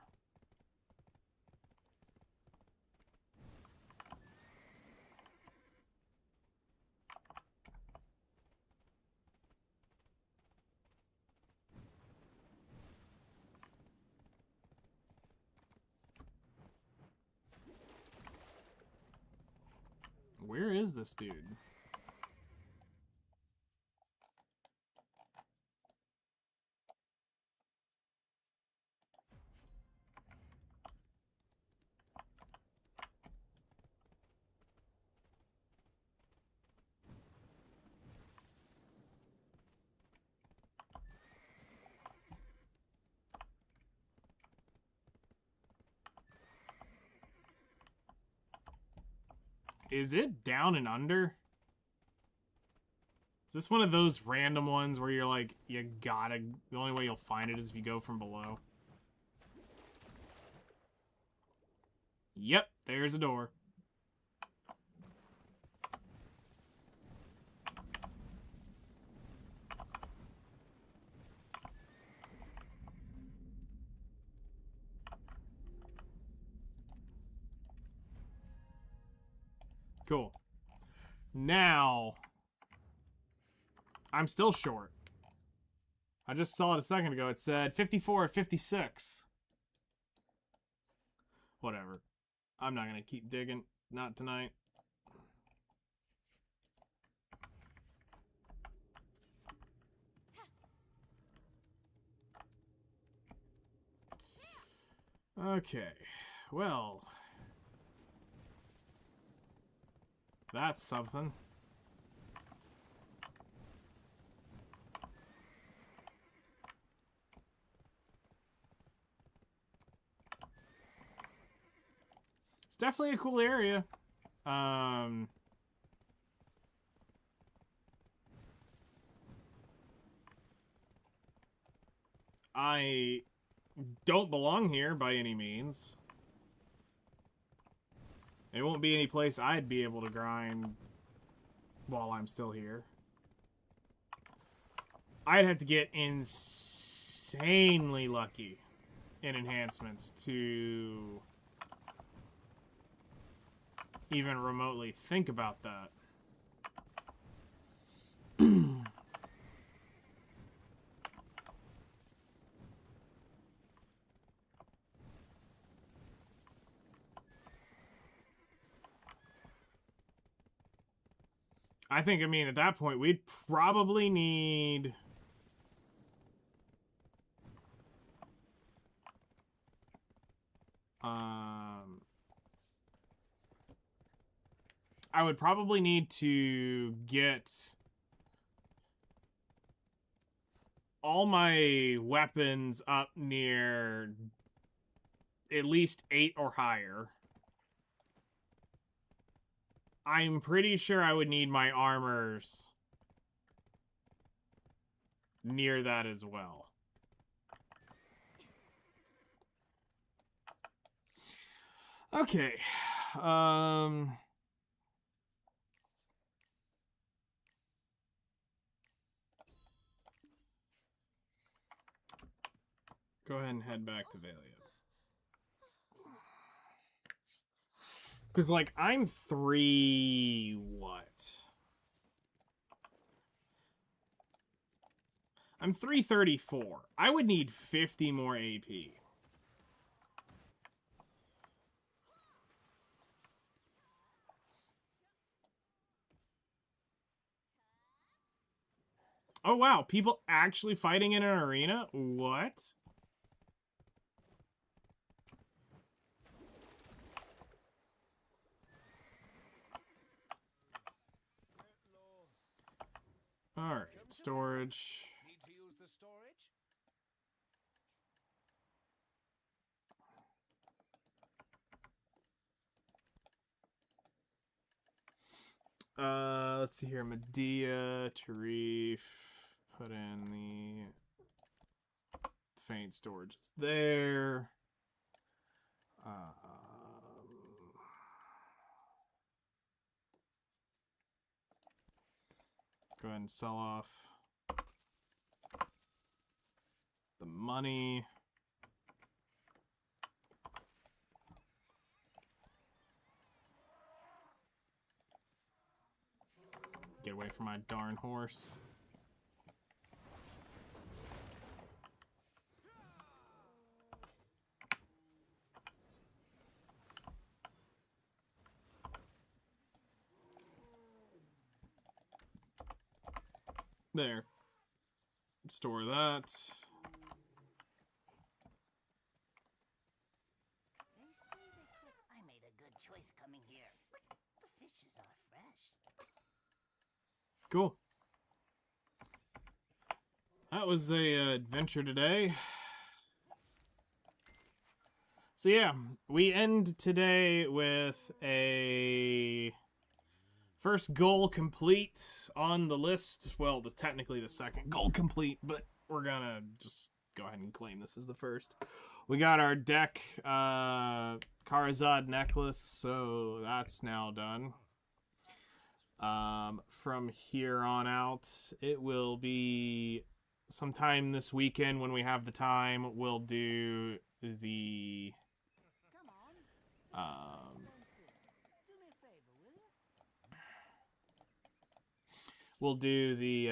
Where is this dude? Is it down and under? Is this one of those random ones where you're like, you gotta, the only way you'll find it is if you go from below? Yep, there's a door. Cool. Now, I'm still short. I just saw it a second ago. It said 54 or 56. Whatever. I'm not going to keep digging. Not tonight. Okay. Well, That's something. It's definitely a cool area. I don't belong here by any means. It won't be any place I'd be able to grind while I'm still here. I'd have to get insanely lucky in enhancements to even remotely think about that. I think, I mean, at that point, we'd probably need... I would probably need to get all my weapons up near at least 8 or higher. I'm pretty sure I would need my armors near that as well. Okay. Go ahead and head back to Valia. Because, like, I'm 3... what? I'm 334. I would need 50 more AP. Oh, wow. People actually fighting in an arena? What? Alright, storage. Need to use the storage? Let's see here. Medea, Tarif. Put in the faint storage is there. Go ahead and sell off the money. Get away from my darn horse. There. Store that. They say I made a good choice coming here. Look, the fishes are fresh. Cool. That was a adventure today. So yeah, we end today with a first goal complete on the list. Well, that's technically the second goal complete, but we're gonna just go ahead and claim this as the first. We got our deck Kharazad necklace, so that's now done. From here on out, it will be sometime this weekend when we have the time. We'll do the Come on. Do me a favor, will you? we'll do the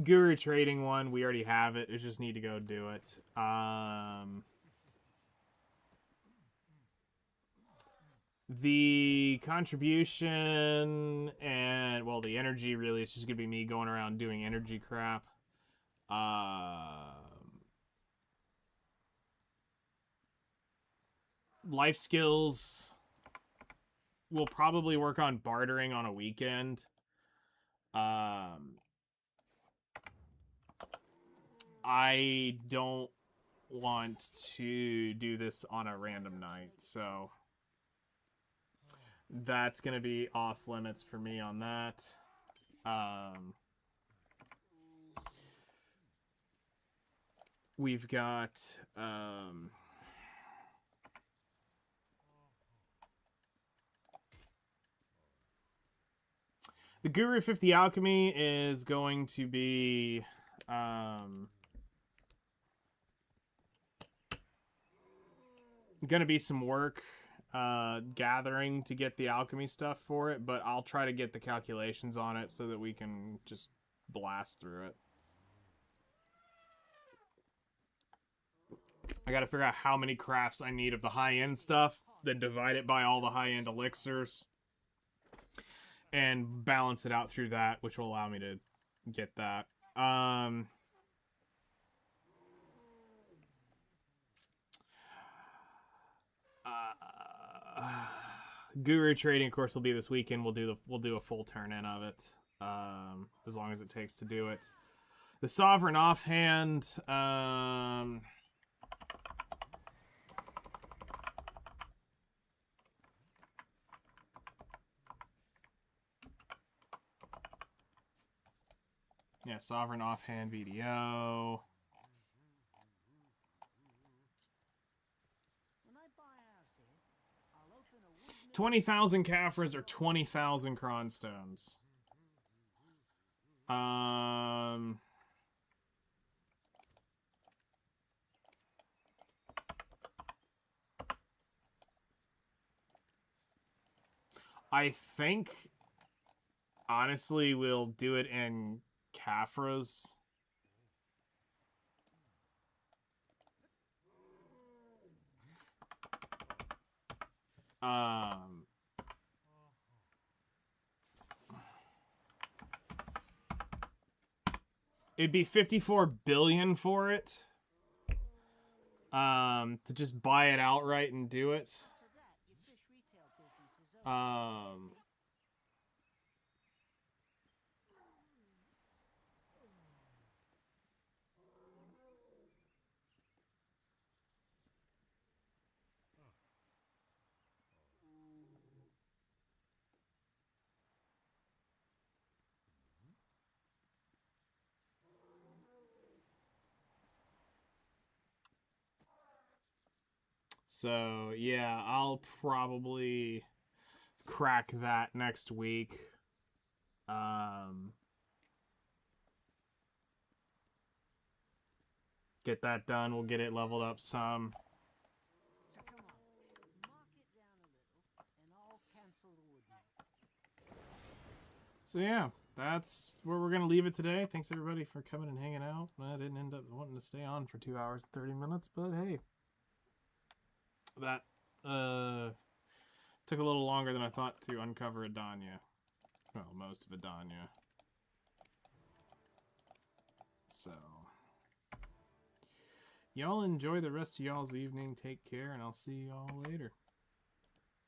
Guru trading one. We already have it. We just need to go do it. The contribution and, well, the energy really is just gonna be me going around doing energy crap. Life skills we'll probably work on bartering on a weekend. I don't want to do this on a random night, so that's going to be off limits for me on that. We've got the Guru 50 Alchemy is going to be gonna be some work gathering to get the alchemy stuff for it, but I'll try to get the calculations on it so that we can just blast through it. I gotta figure out how many crafts I need of the high-end stuff, then divide it by all the high-end elixirs, and balance it out through that, which will allow me to get that. Guru trading, of course, will be this weekend. We'll do a full turn in of it, as long as it takes to do it. The Sovereign offhand, yeah, Sovereign offhand VDO. 20,000 Caphras or 20,000 Cronstones. I think, honestly, we'll do it in Caphras. It'd be 54 billion for it. To just buy it outright and do it. So, yeah, I'll probably crack that next week. Get that done. We'll get it leveled up some. So come on, mark it down a little, and I'll cancel the woodman. So, yeah, that's where we're going to leave it today. Thanks, everybody, for coming and hanging out. I didn't end up wanting to stay on for 2 hours and 30 minutes, but hey. That took a little longer than I thought to uncover Adanya. Well, most of Adanya. So, y'all enjoy the rest of y'all's evening. Take care, and I'll see y'all later.